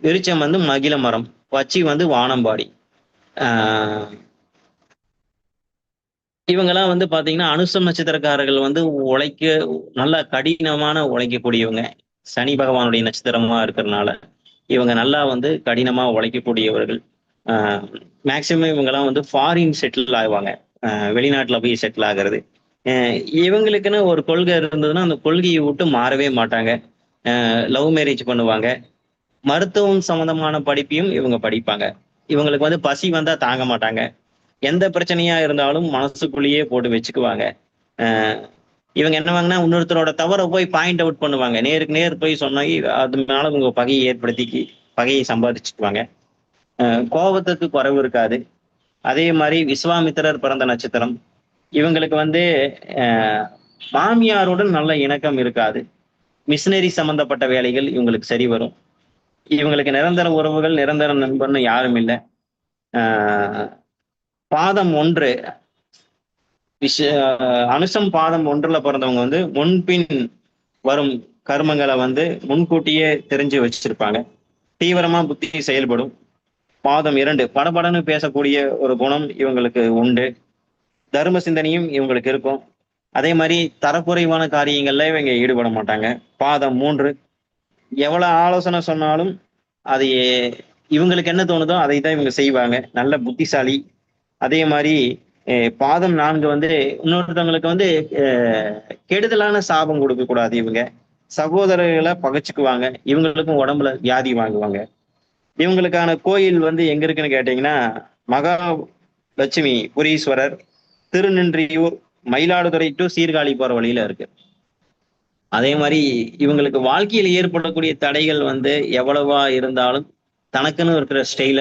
விருச்சம் வந்து மகிழ மரம், பச்சி வந்து வானம்பாடி. இவங்கெல்லாம் வந்து பாத்தீங்கன்னா அனுசம் நட்சத்திரக்காரர்கள் வந்து நல்ல கடினமான உழைக்கக்கூடியவங்க. சனி பகவானுடைய நட்சத்திரமா இருக்கிறதுனால இவங்க நல்லா வந்து கடினமா உழைக்கக்கூடியவர்கள். மேக்சிமம் இவங்கெல்லாம் வந்து ஃபாரின் செட்டில் ஆகுவாங்க, வெளிநாட்டுல போய் செட்டில் ஆகிறது. இவங்களுக்குன்னு ஒரு கொள்கை இருந்ததுன்னா அந்த கொள்கையை விட்டு மாறவே மாட்டாங்க. லவ் மேரேஜ் பண்ணுவாங்க. மருத்துவம் சம்பந்தமான படிப்பையும் இவங்க படிப்பாங்க. இவங்களுக்கு வந்து பசி வந்தா தாங்க மாட்டாங்க. எந்த பிரச்சனையா இருந்தாலும் மனசுக்குள்ளேயே போட்டு வச்சுக்குவாங்க. இவங்க என்னவாங்கன்னா இன்னொருத்தரோட தவறை போய் பாயிண்ட் அவுட் பண்ணுவாங்க. நேருக்கு நேர் போய் சொன்னா அது மேல உங்க பகையை ஏற்படுத்தி பகையை சம்பாதிச்சுக்குவாங்க. கோபத்துக்கு குறைவு இருக்காது. அதே மாதிரி விஸ்வாமித்திரர் பிறந்த நட்சத்திரம். இவங்களுக்கு வந்து அஹ் மாமியாருடன் நல்ல இணக்கம் இருக்காது. மிஷினரி சம்பந்தப்பட்ட வேலைகள் இவங்களுக்கு சரி வரும். இவங்களுக்கு நிரந்தர உறவுகள், நிரந்தர நண்பர்னு யாரும் இல்லை. ஆஹ் பாதம் ஒன்று அனுசம் பாதம் ஒன்றுல பிறந்தவங்க வந்து முன்பின் வரும் கர்மங்களை வந்து முன்கூட்டியே தெரிஞ்சு வச்சிருப்பாங்க. தீவிரமா புத்தி செயல்படும். பாதம் 2 படபடன்னு பேசக்கூடிய ஒரு குணம் இவங்களுக்கு உண்டு. தர்ம சிந்தனையும் இவங்களுக்கு இருக்கும். அதே மாதிரி தரக்குறைவான காரியங்கள்ல இவங்க ஈடுபட மாட்டாங்க. பாதம் 3 எவ்வளவு ஆலோசனை சொன்னாலும் அது இவங்களுக்கு என்ன தோணுதோ அதை தான் இவங்க செய்வாங்க. நல்ல புத்திசாலி. அதே மாதிரி பாதம் 4 வந்து இன்னொருத்தவங்களுக்கு வந்து கெடுதலான சாபம் கொடுக்க கூடாது. இவங்க சகோதரர்களை பகைச்சுக்குவாங்க. இவங்களுக்கும் உடம்புல வியாதி வாங்குவாங்க. இவங்களுக்கான கோயில் வந்து எங்க இருக்குன்னு கேட்டீங்கன்னா, மகாலட்சுமி புரீஸ்வரர், திருநின்றியூர், மயிலாடுதுறை டு சீர்காழி போற வழியில இருக்கு. அதே மாதிரி இவங்களுக்கு வாழ்க்கையில ஏற்படக்கூடிய தடைகள் வந்து எவ்வளவா இருந்தாலும் தனக்குன்னு இருக்கிற ஸ்டைல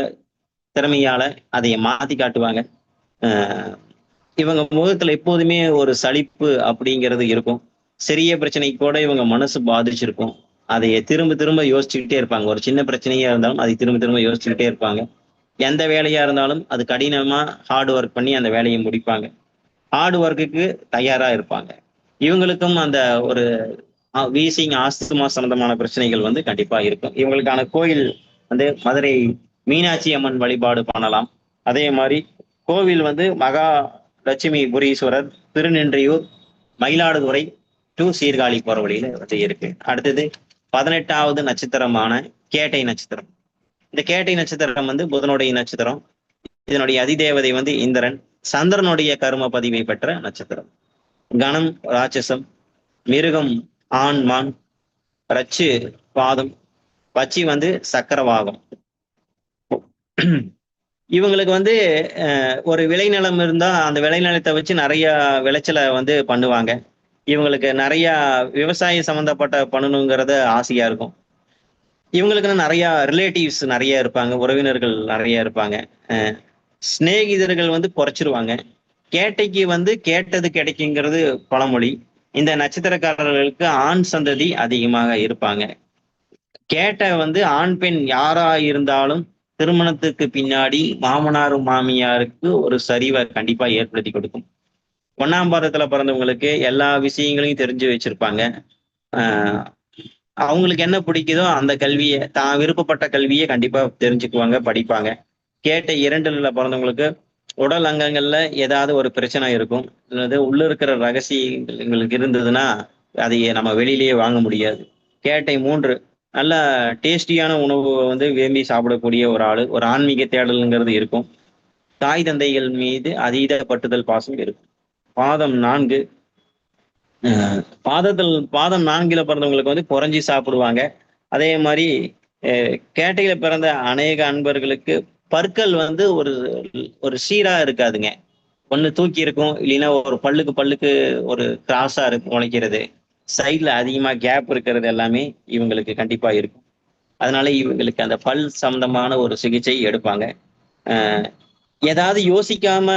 திறமையால அதை மாத்தி காட்டுவாங்க. இவங்க முகத்துல எப்போதுமே ஒரு சலிப்பு அப்படிங்கிறது இருக்கும். சிறிய பிரச்சனைக்கு கூட இவங்க மனசு பாதிச்சிருக்கும். அதை திரும்ப திரும்ப யோசிச்சுக்கிட்டே இருப்பாங்க. ஒரு சின்ன பிரச்சனையா இருந்தாலும் அதை திரும்ப திரும்ப யோசிச்சுக்கிட்டே இருப்பாங்க. எந்த வேலையா இருந்தாலும் அது கடினமா ஹார்ட் ஒர்க் பண்ணி அந்த வேலையை முடிப்பாங்க. ஹார்ட் ஒர்க்குக்கு தயாரா இருப்பாங்க. இவங்களுக்கும் அந்த ஒரு வீசிங் ஆஸ்துமா சம்பந்தமான பிரச்சனைகள் வந்து கண்டிப்பா இருக்கும். இவங்களுக்கான கோயில் வந்து மதுரை மீனாட்சி அம்மன் வழிபாடு பண்ணலாம். அதே மாதிரி கோவில் வந்து மகாலட்சுமி புரீஸ்வரர், திருநின்றியூர், மயிலாடுதுறை டு சீர்காழி போற வழியில வந்து இருக்கு. அடுத்தது 18வது நட்சத்திரமான கேட்டை நட்சத்திரம். இந்த கேட்டை நட்சத்திரம் வந்து புதனுடைய நட்சத்திரம். இதனுடைய அதிதேவதை வந்து இந்திரன். சந்திரனுடைய கர்ம பதிவை பெற்ற நட்சத்திரம். கணம் ராட்சசம், மிருகம் ஆண் மான், ரச்சு பாதம், பச்சி வந்து சக்கரவாகம். இவங்களுக்கு வந்து ஒரு விளைநிலம் இருந்தா அந்த விளைநிலத்தை வச்சு நிறைய விளைச்சலை வந்து பண்ணுவாங்க. இவங்களுக்கு நிறைய விவசாயம் சம்பந்தப்பட்ட பண்ணணுங்கிறத ஆசையா இருக்கும். இவங்களுக்குன்னு நிறைய ரிலேட்டிவ்ஸ் நிறைய இருப்பாங்க, உறவினர்கள் நிறைய இருப்பாங்க. சிநேகிதர்கள் வந்து குறைச்சிருவாங்க. கேட்டைக்கு வந்து கேட்டது கிடைக்குங்கிறது பழமொழி. இந்த நட்சத்திரக்காரர்களுக்கு ஆண் சந்ததி அதிகமாக இருப்பாங்க. கேட்ட வந்து ஆண் பெண் யாரா இருந்தாலும் திருமணத்துக்கு பின்னாடி மாமனாரும் மாமியாருக்கு ஒரு சரிவை கண்டிப்பா ஏற்படுத்தி கொடுக்கும். 1ஆம் பாதத்துல பிறந்தவங்களுக்கு எல்லா விஷயங்களையும் தெரிஞ்சு வச்சிருப்பாங்க. ஆஹ் அவங்களுக்கு என்ன பிடிக்குதோ அந்த கல்வியை, தான் விருப்பப்பட்ட கல்வியை கண்டிப்பா தெரிஞ்சுக்குவாங்க, படிப்பாங்க. கேட்ட 2ல பிறந்தவங்களுக்கு உடல் அங்கங்கள்ல ஏதாவது ஒரு பிரச்சனை இருக்கும். அல்லது உள்ள இருக்கிற ரகசியங்கள் எங்களுக்கு இருந்ததுன்னா அதை நம்ம வெளியிலேயே வாங்க முடியாது. கேட்டை 3 நல்ல டேஸ்டியான உணவு வந்து விரும்பி சாப்பிடக்கூடிய ஒரு ஆளு. ஒரு ஆன்மீக தேடலுங்கிறது இருக்கும். தாய் தந்தைகள் மீது அதீத பட்டுதல் பாசம் இருக்கும். பாதம் 4 பாதம் 4ல பிறந்தவங்களுக்கு வந்து குறைஞ்சி சாப்பிடுவாங்க. அதே மாதிரி கேட்டையில பிறந்த அநேக அன்பர்களுக்கு பற்கள் வந்து ஒரு ஒரு சீரா இருக்காதுங்க. ஒண்ணு தூக்கி இருக்கும், இல்லைன்னா ஒரு பல்லுக்கு பல்லுக்கு ஒரு கிராஸா இருக்கும் முளைக்கிறது. சைட்ல அதிகமா கேப் இருக்கிறது எல்லாமே இவங்களுக்கு கண்டிப்பா இருக்கும். அதனால இவங்களுக்கு அந்த பல் சம்பந்தமான ஒரு சிகிச்சை எடுப்பாங்க. ஏதாவது யோசிக்காம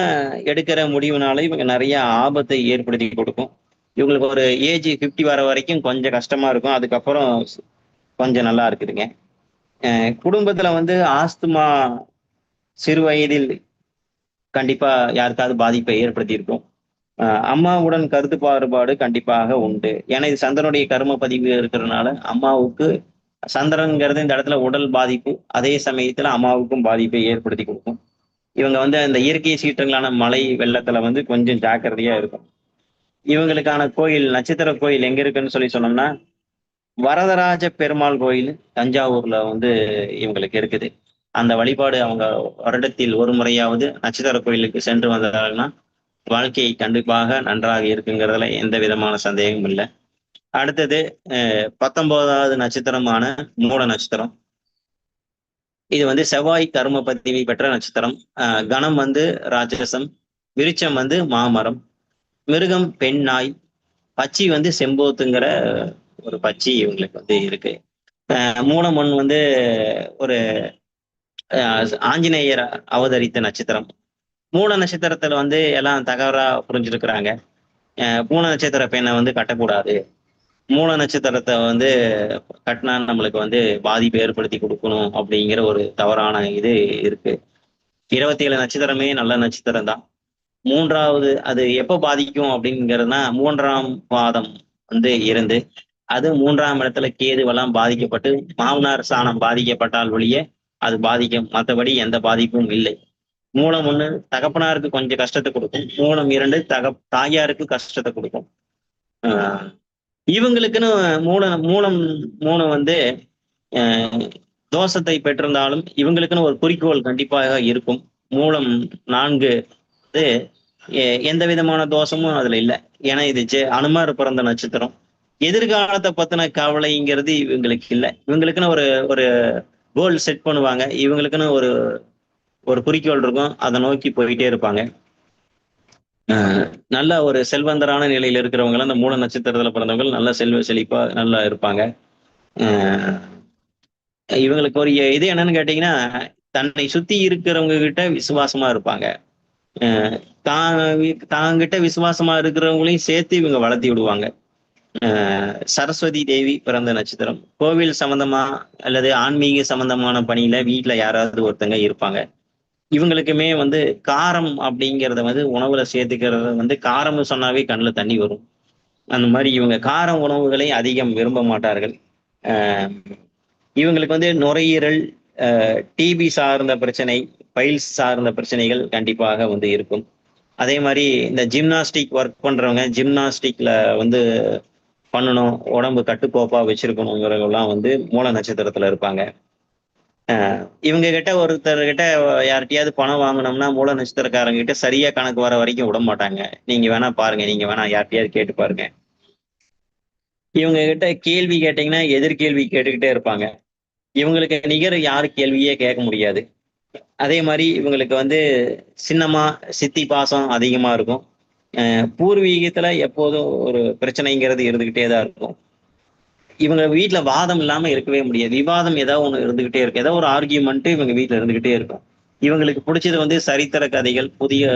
எடுக்கிற முடிவுனால இவங்க நிறைய ஆபத்தை ஏற்படுத்தி கொடுக்கும். இவங்களுக்கு ஒரு ஏஜ் 50 வர வரைக்கும் கொஞ்சம் கஷ்டமா இருக்கும். அதுக்கப்புறம் கொஞ்சம் நல்லா இருக்குதுங்க. குடும்பத்துல வந்து ஆஸ்துமா சிறு வயதில் கண்டிப்பா யாருக்காவது பாதிப்பை ஏற்படுத்தி இருக்கும். அம்மாவுடன் கருத்து பாகுபாடு கண்டிப்பாக உண்டு. ஏன்னா இது சந்திரனுடைய கர்ம பதிவு இருக்கிறதுனால அம்மாவுக்கு சந்திரன்கிறது இந்த இடத்துல உடல் பாதிப்பு, அதே சமயத்துல அம்மாவுக்கும் பாதிப்பை ஏற்படுத்தி கொடுக்கும். இவங்க வந்து அந்த இயற்கை சீற்றங்களான மழை வெள்ளத்துல வந்து கொஞ்சம் ஜாக்கிரதையா இருக்கும். இவங்களுக்கான கோயில், நட்சத்திர கோயில் எங்க இருக்குன்னு சொல்லி சொன்னோம்னா, வரதராஜ பெருமாள் கோயில் தஞ்சாவூர்ல வந்து இவங்களுக்கு இருக்குது. அந்த வழிபாடு அவங்க வருடத்தில் ஒரு முறையாவது நட்சத்திர கோயிலுக்கு சென்று வந்தாங்கன்னா வாழ்க்கை கண்டிப்பாக நன்றாக இருக்குங்கிறதுல எந்த விதமான சந்தேகமும் இல்லை. அடுத்தது 19வது நட்சத்திரமான மூல நட்சத்திரம். இது வந்து செவ்வாய் கர்ம பதிவை பெற்ற நட்சத்திரம். கணம் வந்து ராட்சசம், விருச்சம் வந்து மாமரம், மிருகம் பெண் நாய், பச்சி வந்து செம்போத்துங்கிற ஒரு பச்சி இவங்களுக்கு வந்து இருக்கு. மூலம் ஒன்று வந்து ஒரு ஆஞ்சநேயர் அவதரித்த நட்சத்திரம். மூல நட்சத்திரத்துல வந்து எல்லாம் தகவலா புரிஞ்சிருக்கிறாங்க. மூல நட்சத்திர பெண்ணை வந்து கட்டக்கூடாது, மூல நட்சத்திரத்தை வந்து கட்டினா நம்மளுக்கு வந்து பாதிப்பு ஏற்படுத்தி கொடுக்கணும் அப்படிங்கிற ஒரு தவறான இது இருக்கு. 27 நட்சத்திரமே நல்ல நட்சத்திரம் தான். மூன்றாவது அது எப்ப பாதிக்கும் அப்படிங்கிறதுனா 3ஆம் பாதம் வந்து இருந்து அது 3ஆம் இடத்துல கேதுவெல்லாம் பாதிக்கப்பட்டு மாமனார் சாணம் பாதிக்கப்பட்டால் ஒழிய அது பாதிக்கும், மற்றபடி எந்த பாதிப்பும் இல்லை. மூலம் ஒண்ணு தகப்பனாருக்கு கொஞ்சம் கஷ்டத்தை கொடுக்கும், மூலம் 2 தாயாருக்கு கஷ்டத்தை கொடுக்கும். ஆஹ் இவங்களுக்குன்னு மூலம் மூலம் 3 வந்து தோஷத்தை பெற்றிருந்தாலும் இவங்களுக்குன்னு ஒரு குறிக்கோள் கண்டிப்பாக இருக்கும். மூலம் 4 வந்து எந்த விதமான தோஷமும் அதுல இல்லை. ஏன்னா இது அனுமார் பிறந்த நட்சத்திரம். எதிர்காலத்தை பத்தின கவலைங்கிறது இவங்களுக்கு இல்லை. இவங்களுக்குன்னு ஒரு ஒரு கோல் செட் பண்ணுவாங்க, இவங்களுக்குன்னு ஒரு ஒரு குறிக்கோள் இருக்கும், அதை நோக்கி போயிட்டே இருப்பாங்க. நல்ல ஒரு செல்வந்தரான நிலையில இருக்கிறவங்க அந்த மூல நட்சத்திரத்துல பிறந்தவங்க நல்ல செல்வ செழிப்பா நல்லா இருப்பாங்க. இவங்களுக்கு ஒரு இது என்னன்னு கேட்டீங்கன்னா, தன்னை சுத்தி இருக்கிறவங்க கிட்ட விசுவாசமா இருப்பாங்க. தாங்கிட்ட விசுவாசமா இருக்கிறவங்களையும் சேர்த்து இவங்க வளர்த்தி விடுவாங்க. சரஸ்வதி தேவி பிறந்த நட்சத்திரம். கோவில் சம்பந்தமா அல்லது ஆன்மீக சம்பந்தமான பணியில வீட்டுல யாராவது ஒருத்தங்க இருப்பாங்க. இவங்களுக்குமே வந்து காரம் அப்படிங்கிறத வந்து உணவுல சேர்த்துக்கிறது வந்து காரம்னு சொன்னாவே கண்ணுல தண்ணி வரும். அந்த மாதிரி இவங்க காரம் உணவுகளை அதிகம் விரும்ப மாட்டார்கள். இவங்களுக்கு வந்து நுரையீரல், டிபி சார்ந்த பிரச்சனை, பைல்ஸ் சார்ந்த பிரச்சனைகள் கண்டிப்பாக வந்து இருக்கும். அதே மாதிரி இந்த ஜிம்னாஸ்டிக் ஒர்க் பண்றவங்க, ஜிம்னாஸ்டிக்ல வந்து பண்ணணும், உடம்பு கட்டுக்கோப்பா வச்சிருக்கணுங்கிறவங்கலாம் வந்து மூல நட்சத்திரத்துல இருப்பாங்க. இவங்க கிட்ட ஒருத்தர்கிட்ட யார்கிட்டயாவது பணம் வாங்கினோம்னா மூல நட்சத்திரக்காரங்க கிட்ட சரியா கணக்கு வர வரைக்கும் விட மாட்டாங்க. நீங்க வேணா பாருங்க, நீங்க வேணா யார்கிட்டயாவது கேட்டு பாருங்க. இவங்க கிட்ட கேள்வி கேட்டீங்கன்னா எதிர்கேள்வி கேட்டுக்கிட்டே இருப்பாங்க. இவங்களுக்கு நிகர் யாரு கேள்வியே கேட்க முடியாது. அதே மாதிரி இவங்களுக்கு வந்து சின்னமா சித்தி பாசம் அதிகமா இருக்கும். பூர்வீகத்துல எப்போதும் ஒரு பிரச்சனைங்கிறது இருந்துகிட்டே தான் இருக்கும். இவங்க வீட்டுல வாதம் இல்லாம இருக்கவே முடியாது. விவாதம் ஏதாவது ஒண்ணு இருந்துகிட்டே இருக்கும், ஏதோ ஒரு ஆர்கியூமெண்ட் இவங்க வீட்டுல இருந்துகிட்டே இருக்கும். இவங்களுக்கு பிடிச்சது வந்து சரித்திர கதைகள், புதிய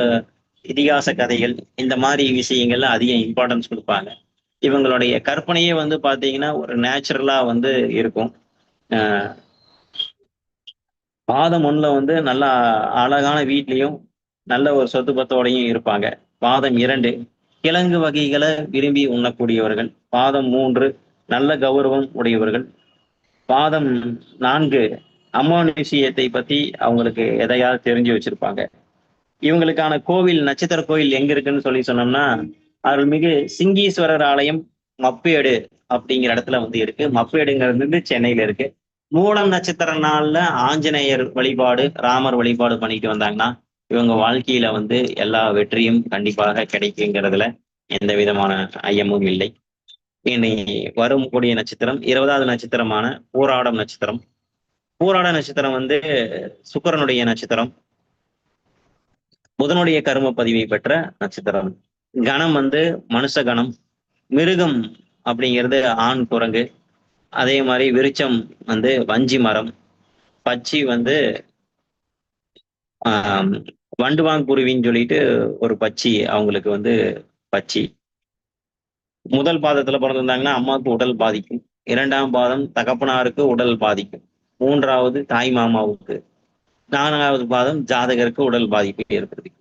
இதிகாச கதைகள், இந்த மாதிரி விஷயங்கள்ல அதிக இம்பார்ட்டன்ஸ் கொடுப்பாங்க. இவங்களுடைய கற்பனையே வந்து பாத்தீங்கன்னா ஒரு நேச்சுரலா வந்து இருக்கும். பாதம் 1ல வந்து நல்லா அழகான வீட்லயும் நல்ல ஒரு சொத்து பத்தோடையும் இருப்பாங்க. பாதம் 2 கிழங்கு வகைகளை விரும்பி உண்ணக்கூடியவர்கள். பாதம் 3 நல்ல கௌரவம் உடையவர்கள். பாதம் 4 அமானுஷியத்தை பத்தி அவங்களுக்கு எதையாவது தெரிஞ்சு வச்சிருப்பாங்க. இவங்களுக்கான கோவில், நட்சத்திர கோவில் எங்க இருக்குன்னு சொல்லி சொன்னோம்னா, அருள்மிகு சிங்கீஸ்வரர் ஆலயம் மப்பேடு அப்படிங்கிற இடத்துல வந்து இருக்கு. மப்பேடுங்கிறது வந்து சென்னையில இருக்கு. மூலம் நட்சத்திர நாள்ல ஆஞ்சநேயர் வழிபாடு, ராமர் வழிபாடு பண்ணிட்டு வந்தாங்கன்னா இவங்க வாழ்க்கையில வந்து எல்லா வெற்றியும் கண்டிப்பாக கிடைக்குங்கிறதுல எந்த விதமான ஐயமும் இல்லை. இனி வரும் கூடிய நட்சத்திரம் 20வது நட்சத்திரமான பூராடம் நட்சத்திரம். பூராட நட்சத்திரம் வந்து சுக்கிரனுடைய நட்சத்திரம், புதனுடைய கரும பதிவை பெற்ற நட்சத்திரம். கணம் வந்து மனுஷ கணம், மிருகம் அப்படிங்கிறது ஆண் குரங்கு, அதே மாதிரி விருச்சம் வந்து வஞ்சி மரம், பச்சி வந்து வண்டுவாங்குருவின்னு சொல்லிட்டு ஒரு பச்சி அவங்களுக்கு வந்து பச்சி. முதல் பாதத்துல பிறந்திருந்தாங்கன்னா அம்மாவுக்கு உடல் பாதிக்கும், 2ஆம் பாதம் தகப்பனாருக்கு உடல் பாதிக்கும், 3வது தாய் மாமாவுக்கு, 4வது பாதம் ஜாதகருக்கு உடல் பாதிப்பை ஏற்படுத்தி.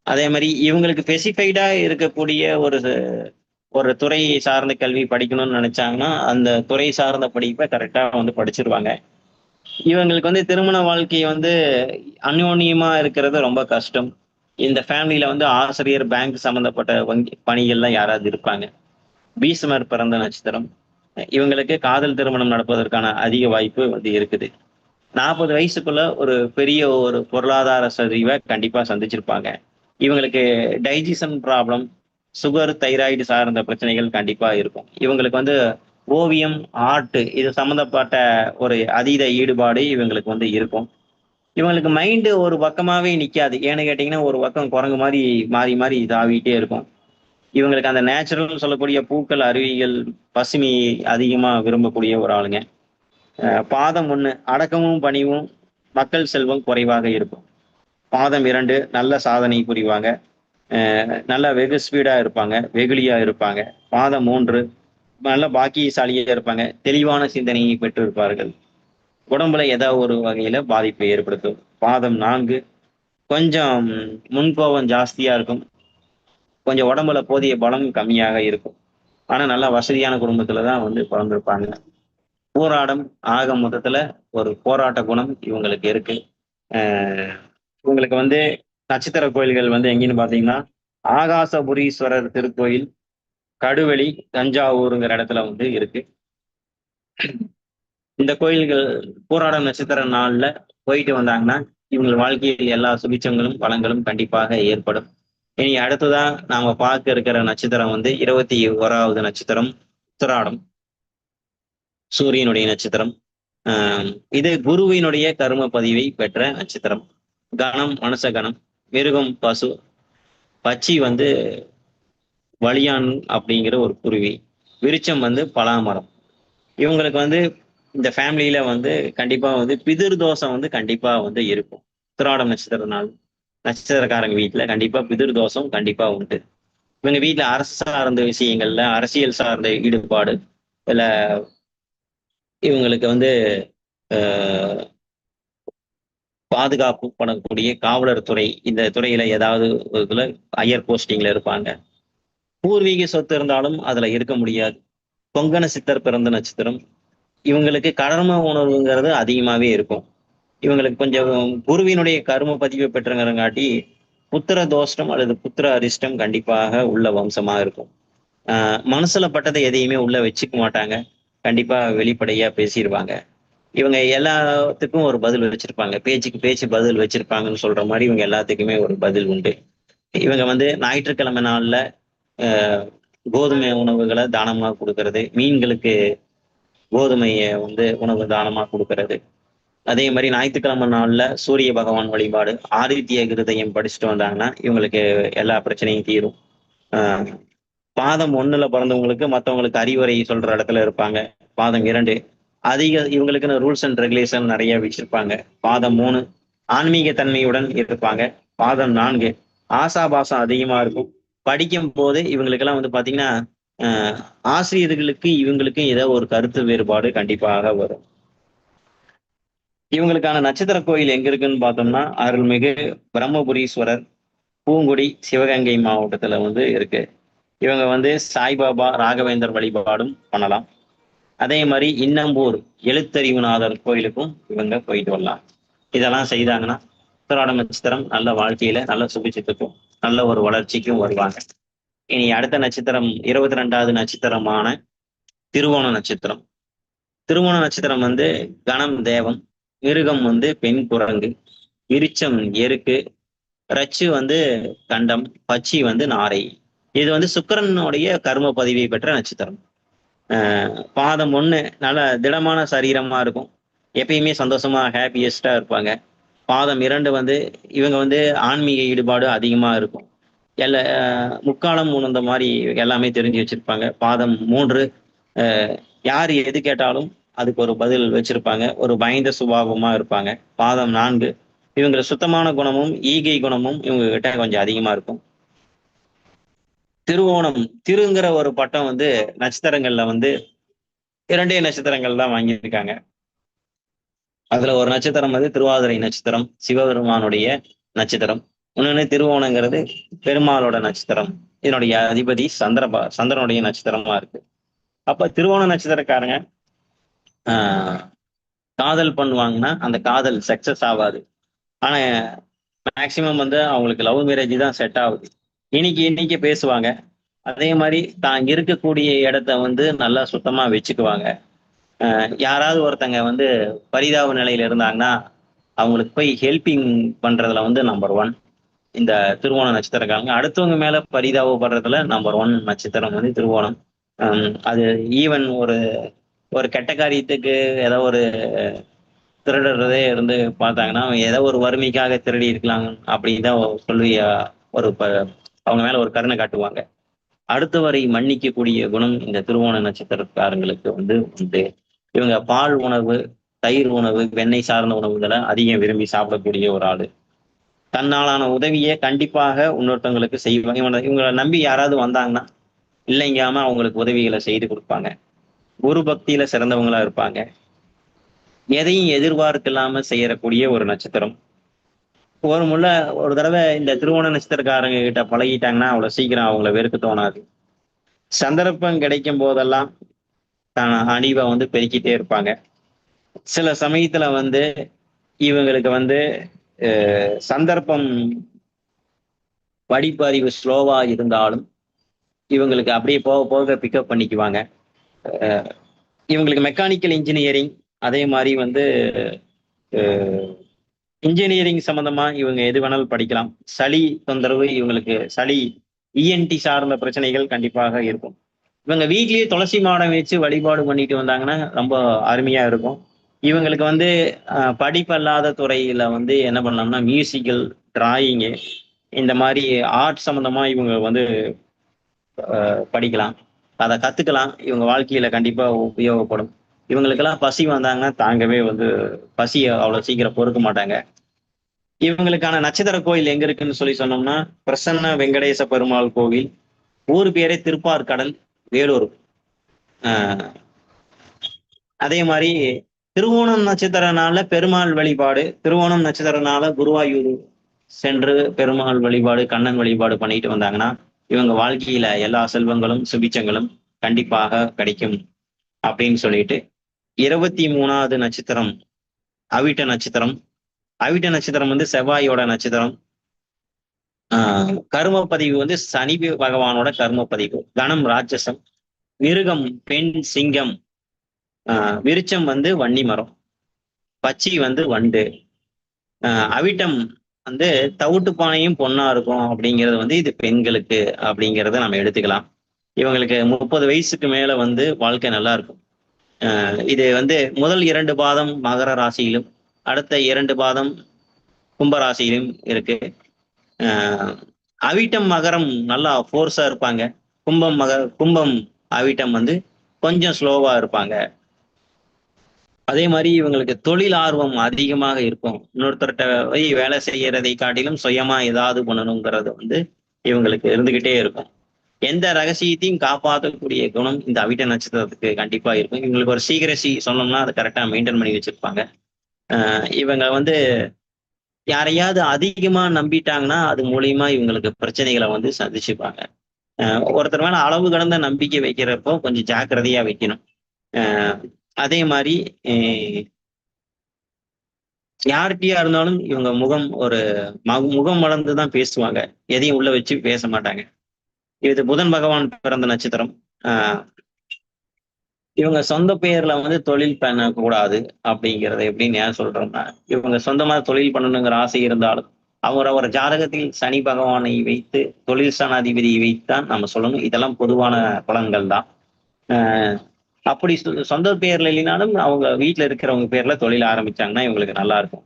அதே மாதிரி இவங்களுக்கு ஸ்பெசிஃபைடா இருக்கக்கூடிய ஒரு ஒரு துறை சார்ந்த கல்வி படிக்கணும்னு நினைச்சாங்கன்னா அந்த துறை சார்ந்த படிப்பை கரெக்டா வந்து படிச்சிருவாங்க. இவங்களுக்கு வந்து திருமண வாழ்க்கை வந்து அந்யோன்யமா இருக்கிறது ரொம்ப கஷ்டம். இந்த ஃபேமிலியில வந்து ஆசிரியர், பேங்க் சம்பந்தப்பட்ட வங்கி பணிகள்லாம் யாராவது இருப்பாங்க. பீஷ்மர் பிறந்த நட்சத்திரம். இவங்களுக்கு காதல் திருமணம் நடப்பதற்கான அதிக வாய்ப்பு வந்து இருக்குது. 40 வயசுக்குள்ள ஒரு பெரிய ஒரு பொருளாதார சரிவை கண்டிப்பா சந்திச்சிருப்பாங்க. இவங்களுக்கு டைஜஷன் ப்ராப்ளம், சுகர், தைராய்டு சார்ந்த பிரச்சனைகள் கண்டிப்பா இருக்கும். இவங்களுக்கு வந்து ஓவியம், ஆர்ட் இது சம்மந்தப்பட்ட ஒரு அதீத ஈடுபாடு இவங்களுக்கு வந்து இருக்கும். இவங்களுக்கு மைண்டு ஒரு பக்கமாவே நிக்காது. ஏன்னு கேட்டீங்கன்னா, ஒரு பக்கம் குரங்கு மாரி மாறி, மாறி தாவிட்டே இருக்கும். இவங்களுக்கு அந்த நேச்சுரல்னு சொல்லக்கூடிய பூக்கள், அருவிகள், பசுமை அதிகமா விரும்பக்கூடிய ஒரு ஆளுங்க. பாதம் 1 அடக்கமும், பணிவும், மக்கள் செல்வம் குறைவாக இருக்கும். பாதம் 2 நல்ல சாதனை புரிவாங்க. நல்லா வெகு ஸ்பீடா இருப்பாங்க. வெகுளியா இருப்பாங்க. பாதம் 3 நல்ல பாக்கியசாலியா இருப்பாங்க. தெளிவான சிந்தனையை பெற்றிருப்பார்கள். உடம்புல ஏதாவது ஒரு வகையில பாதிப்பை ஏற்படுத்தும். பாதம் 4 கொஞ்சம் முன்கோபம் ஜாஸ்தியா இருக்கும். கொஞ்சம் உடம்புல போதிய பலம் கம்மியாக இருக்கும். ஆனா நல்லா வசதியான குடும்பத்துல தான் வந்து பொறந்திருப்பாங்க. போராடம் ஆக மொத்தத்துல ஒரு போராட்ட குணம் இவங்களுக்கு இருக்கு. அ இவங்களுக்கு வந்து நட்சத்திர கோயில்கள் வந்து எங்கேன்னு பார்த்தீங்கன்னா, ஆகாசபுரீஸ்வரர் திருக்கோயில், கடுவெளி, தஞ்சாவூருங்கிற இடத்துல வந்து இருக்கு. இந்த கோயில்கள் பூராடம் நட்சத்திர நாள்ல போயிட்டு வந்தாங்கன்னா, இவங்க வாழ்க்கையில் எல்லா சுபிட்சங்களும், வளங்களும் கண்டிப்பாக ஏற்படும். இனி அடுத்ததா நாம பார்க்க இருக்கிற நட்சத்திரம் வந்து 21வது நட்சத்திரம் உத்திராடம். சூரியனுடைய நட்சத்திரம். அ இது குருவினுடைய கர்ம பதிவை பெற்ற நட்சத்திரம். கணம் மனுஷ கணம். மிருகம் பசு. பச்சி வந்து வலியான் அப்படிங்கிற ஒரு குருவி. விருட்சம் வந்து பலாமரம். இவங்களுக்கு வந்து இந்த ஃபேமிலியில வந்து கண்டிப்பா வந்து பிதிர் தோஷம் வந்து கண்டிப்பா வந்து இருக்கும். உத்திராடம் நட்சத்திர நாள் நட்சத்திரக்காரங்க வீட்ல கண்டிப்பா பிதிர் தோஷம் கண்டிப்பா உண்டு. இவங்க வீட்ல அரசு சார்ந்த விஷயங்கள்ல அரசியல் சார்ந்த ஈடுபாடு, இல்ல இவங்களுக்கு வந்து அ பாதுகாப்பு பண்ணக்கூடிய காவலர் துறை, இந்த துறையில ஏதாவது ஒரு இதுல ஹையர் போஸ்டிங்ல இருப்பாங்க. பூர்வீக சொத்து இருந்தாலும் அதுல இருக்க முடியாது. கொங்கண சித்தர் பிறந்த நட்சத்திரம். இவங்களுக்கு கர்ம உணர்வுங்கிறது அதிகமாவே இருக்கும். இவங்களுக்கு கொஞ்சம் குருவினுடைய கர்ம பதிவு பெற்றங்கிறங்காட்டி, புத்திர தோஷம் அல்லது புத்திர அரிஷ்டம் கண்டிப்பாக உள்ள வம்சமா இருக்கும். மனசுல பட்டதை எதையுமே உள்ள வச்சுக்க மாட்டாங்க. கண்டிப்பா வெளிப்படையா பேசிருவாங்க. இவங்க எல்லாத்துக்கும் ஒரு பதில் வச்சிருப்பாங்க. பேச்சுக்கு பேச்சு பதில் வச்சிருப்பாங்கன்னு சொல்ற மாரி இவங்க எல்லாத்துக்குமே ஒரு பதில் உண்டு. இவங்க வந்து ஞாயிற்றுக்கிழமை நாள்ல அ கோதுமை உணவுகள தானமா குடுக்கறது, மீன்களுக்கு கோதுமைய வந்து உணவு தானமா குடுக்கறது. அதே மாரி ஞாயித்துக்கிழமை நாள்ல சூரிய பகவான் வழிபாடு, ஆதித்ய ஹிருதயம் படிச்சுட்டு வந்தாங்கன்னா, இவங்களுக்கு எல்லா பிரச்சனையும் தீரும். அ பாதம் 1ல பிறந்தவங்களுக்கு மத்தவங்களுக்கு அறிவுரை சொல்ற இடத்துல இருப்பாங்க. பாதம் 2 அதிக இவங்களுக்குன்னு ரூல்ஸ் அண்ட் ரெகுலேஷன் நெறைய வச்சிருப்பாங்க. பாதம் 3 ஆன்மீக தன்மையுடன் இருப்பாங்க. பாதம் 4 ஆசாபாசம் அதிகமா இருக்கும். படிக்கும்போது இவங்களுக்கெல்லாம் வந்து பார்த்தீங்கன்னா, அ ஆசிரியர்களுக்கு இவங்களுக்கும் ஏதோ ஒரு கருத்து வேறுபாடு கண்டிப்பாக வரும். இவங்களுக்கான நட்சத்திர கோயில் எங்க இருக்குன்னு பார்த்தோம்னா, அருள்மிகு பிரம்மபுரீஸ்வரர், பூங்குடி, சிவகங்கை மாவட்டத்துல வந்து இருக்கு. இவங்க வந்து சாய்பாபா, ராகவேந்தர் வழிபாடும் பண்ணலாம். அதே மாரி இன்னம்பூர் எழுத்தறிவுநாதர் கோயிலுக்கும் இவங்க போயிட்டு வரலாம். இதெல்லாம் செய்தாங்கன்னா, உத்திராடம் நட்சத்திரம் நல்ல வாழ்க்கையில நல்ல சுபிட்சத்துக்கும், நல்ல ஒரு வளர்ச்சிக்கும் வருவாங்க. இனி அடுத்த நட்சத்திரம் 22வது நட்சத்திரமான திருவோண நட்சத்திரம். திருவோண நட்சத்திரம் வந்து கணம் தேவம், மிருகம் வந்து பெண் குரங்கு, விருட்சம் எருக்கு, ரச்சு வந்து கண்டம், பச்சி வந்து நாரை. இது வந்து சுக்கிரனுடைய கர்ம பதிவை பெற்ற நட்சத்திரம். பாதம் 1 நல்ல திடமான சரீரமா இருக்கும். எப்பயுமே சந்தோஷமா ஹேப்பியஸ்ட்டா இருப்பாங்க. பாதம் 2 வந்து இவங்க வந்து ஆன்மீக ஈடுபாடு அதிகமா இருக்கும். எல்ல முக்காலம் உணர்ந்த மாரி எல்லாமே தெரிஞ்சு வச்சிருப்பாங்க. பாதம் 3 அ யார் எது கேட்டாலும் அதுக்கு ஒரு பதில் வச்சிருப்பாங்க. ஒரு பயந்த சுபாவமா இருப்பாங்க. பாதம் 4 இவங்க சுத்தமான குணமும், ஈகை குணமும் இவங்க கிட்ட கொஞ்சம் அதிகமா இருக்கும். திருவோணம் திருங்கிற ஒரு பட்டம் வந்து நட்சத்திரங்கள்ல வந்து 2 நட்சத்திரங்கள் தான் வாங்கியிருக்காங்க. அதுல ஒரு நட்சத்திரம் வந்து திருவாதிரை நட்சத்திரம், சிவபெருமானுடைய நட்சத்திரம். இன்னொன்னு திருவோணங்கிறது பெருமாளோட நட்சத்திரம். இதனுடைய அதிபதி சந்திரனுடைய நட்சத்திரமா இருக்கு. அப்ப திருவோண நட்சத்திரக்காரங்க ஆஹ் காதல் பண்ணுவாங்கன்னா அந்த காதல் சக்சஸ் ஆகாது. ஆனா மேக்சிமம் வந்து அவங்களுக்கு லவ் மேரேஜ் தான் செட் ஆகுது. இன்னைக்கு இன்னைக்கு பேசுவாங்க. அதே மாதிரி தான் இருக்கக்கூடிய இடத்த வந்து நல்லா சுத்தமா வச்சுக்குவாங்க. யாராவது ஒருத்தங்க வந்து பரிதாப நிலையில இருந்தாங்கன்னா அவங்களுக்கு போய் ஹெல்பிங் பண்றதுல வந்து நம்பர் 1 இந்த திருவோண நட்சத்திரக்காரங்க. அடுத்தவங்க மேல பரிதாபப்படுறதுல நம்பர் 1 நட்சத்திரம் வந்து திருவோணம். அது ஈவன் ஒரு ஒரு கெட்ட காரியத்துக்கு ஏதோ ஒரு திருடுறதே இருந்து பார்த்தாங்கன்னா ஏதோ ஒரு வறுமைக்காக திருடி இருக்கலாம் அப்படின்னு தான் சொல்லி ஒரு அவங்க மேல ஒரு கருணை காட்டுவாங்க. அடுத்தவரை மன்னிக்கக்கூடிய குணம் இந்த திருவோண நட்சத்திரக்காரங்களுக்கு உண்டு. இவங்க பால் உணவு, தயிர் உணவு, வெண்ணெய் சார்ந்த உணவுகளை அதிகம் விரும்பி சாப்பிடக்கூடிய ஒரு ஆளு. தன்னாலான உதவியை கண்டிப்பாக இன்னொருத்தவங்களுக்கு செய்வாங்க. இவங்களை நம்பி யாராவது வந்தாங்கன்னா இல்லைங்காம அவங்களுக்கு உதவிகளை செய்து கொடுப்பாங்க. குரு பக்தியில சிறந்தவங்களா இருப்பாங்க. எதையும் எதிர்பார்க்கலாம செய்யக்கூடிய ஒரு நட்சத்திரம். ஒரு முள்ள ஒரு தடவை இந்த திருவோண நட்சத்திரக்காரங்க கிட்ட பழகிட்டாங்கன்னா அவ்வளவு சீக்கிரம் அவங்கள வெறுக்க தோணாது. சந்தர்ப்பம் கிடைக்கும் போதெல்லாம் தன் அணிவை பெருக்கிட்டே இருப்பாங்க. சில சமயத்துல இவங்களுக்கு சந்தர்ப்பம் படிப்பறிவு ஸ்லோவா இருந்தாலும் இவங்களுக்கு அப்படியே போக போக பிக்கப் பண்ணிக்குவாங்க. இவங்களுக்கு மெக்கானிக்கல் இன்ஜினியரிங், அதே மாதிரி இன்ஜினியரிங் சம்பந்தமா இவங்க எது வேணாலும் படிக்கலாம். சளி தொந்தரவு, இவங்களுக்கு சளி இஎன்டி சார்ந்த பிரச்சனைகள் கண்டிப்பாக இருக்கும். இவங்க வீட்லயே துளசி மாடம் வச்சு வழிபாடு பண்ணிட்டு வந்தாங்கன்னா ரொம்ப அருமையா இருக்கும். இவங்களுக்கு படிப்பல்லாத துறையில என்ன பண்ணலாம்னா மியூசிக்கல், டிராயிங்கு, இந்த மாதிரி ஆர்ட் சம்பந்தமா இவங்க படிக்கலாம். அதை கத்துக்கலாம். இவங்க வாழ்க்கையில கண்டிப்பா உபயோகப்படும். இவங்களுக்கெல்லாம் பசி வந்தாங்கன்னா தாங்கவே பசியை அவ்வளவு சீக்கிரம் பொறுக்க மாட்டாங்க. இவங்களுக்கான நட்சத்திர கோயில் எங்க இருக்குன்னு சொல்லி சொன்னோம்னா, பிரசன்ன வெங்கடேச பெருமாள் கோவில். ஊர் பேரே திருப்பார்கடல், வேலூர். அதே மாதிரி திருவோணம் நட்சத்திரனால பெருமாள் வழிபாடு, திருவோணம் நட்சத்திரனால குருவாயூர் சென்று பெருமாள் வழிபாடு, கண்ணன் வழிபாடு பண்ணிட்டு வந்தாங்கன்னா இவங்க வாழ்க்கையில எல்லா செல்வங்களும் சுபிச்சங்களும் கண்டிப்பாக கிடைக்கும் அப்படின்னு சொல்லிட்டு 23வது நட்சத்திரம் அவிட்ட நட்சத்திரம். அவிட்ட நட்சத்திரம் செவ்வாயோட நட்சத்திரம். கர்ம பதிவு சனி பகவானோட கர்ம பதிவு. கணம் ராட்சசம், மிருகம் பெண் சிங்கம், விருச்சம் வன்னி மரம், பச்சி வண்டு. அவிட்டம் தவிட்டு பானையும் பொண்ணா இருக்கும் அப்படிங்கிறது இது பெண்களுக்கு அப்படிங்கிறத நம்ம எடுத்துக்கலாம். இவங்களுக்கு 30 வயசுக்கு மேல வாழ்க்கை நல்லா இருக்கும். இது முதல் 2 பாதம் மகர ராசியிலும் அடுத்த 2 பாதம் கும்பராசியிலும் இருக்கு. அவிட்டம் மகரம் நல்லா ஃபோர்ஸா இருப்பாங்க. கும்பம் அவிட்டம் கொஞ்சம் ஸ்லோவா இருப்பாங்க. அதே மாதிரி இவங்களுக்கு தொழில் ஆர்வம் அதிகமாக இருக்கும். இன்னொருத்தர்கிட்ட போய் வேலை செய்யறதை காட்டிலும் சுயமா ஏதாவது பண்ணணுங்கிறது இவங்களுக்கு இருந்துகிட்டே இருக்கும். எந்த ரகசியத்தையும் காப்பாற்றக்கூடிய குணம் இந்த அவிட்ட நட்சத்திரத்துக்கு கண்டிப்பா இருக்கும். இவங்களுக்கு ஒரு சீக்கிரசி சொன்னோம்னா அதை கரெக்டா மெயின்டைன் பண்ணி வச்சிருப்பாங்க. இவங்க யாரையாவது அதிகமா நம்பிட்டாங்கன்னா அது மூலியமா இவங்களுக்கு பிரச்சனைகளை சந்திச்சுப்பாங்க. ஒருத்தர் மேல அளவு கடந்த நம்பிக்கை வைக்கிறப்போ கொஞ்சம் ஜாக்கிரதையா வைக்கணும். அதே மாதிரி யார்கிட்டயா இருந்தாலும் இவங்க முகம் மலர்ந்துதான் பேசுவாங்க. எதையும் உள்ள வச்சு பேச மாட்டாங்க. இது புதன் பகவான் பிறந்த நட்சத்திரம். இவங்க சொந்த பெயர்ல தொழில் பண்ணக்கூடாது அப்படிங்கிறத எப்படின்னு ஏன் சொல்றோம்னா, இவங்க சொந்தமா தொழில் பண்ணணுங்கிற ஆசை இருந்தாலும் அவரவர் ஜாதகத்தில் சனி பகவானை வைத்து தொழில் ஸ்தானாதிபதியை வைத்துதான் நம்ம சொல்லணும். இதெல்லாம் பொதுவான பலன்கள் தான். அப்படி சொந்த பெயர்ல இல்லைனாலும் அவங்க வீட்டுல இருக்கிறவங்க பேர்ல தொழில் ஆரம்பிச்சாங்கன்னா இவங்களுக்கு நல்லா இருக்கும்.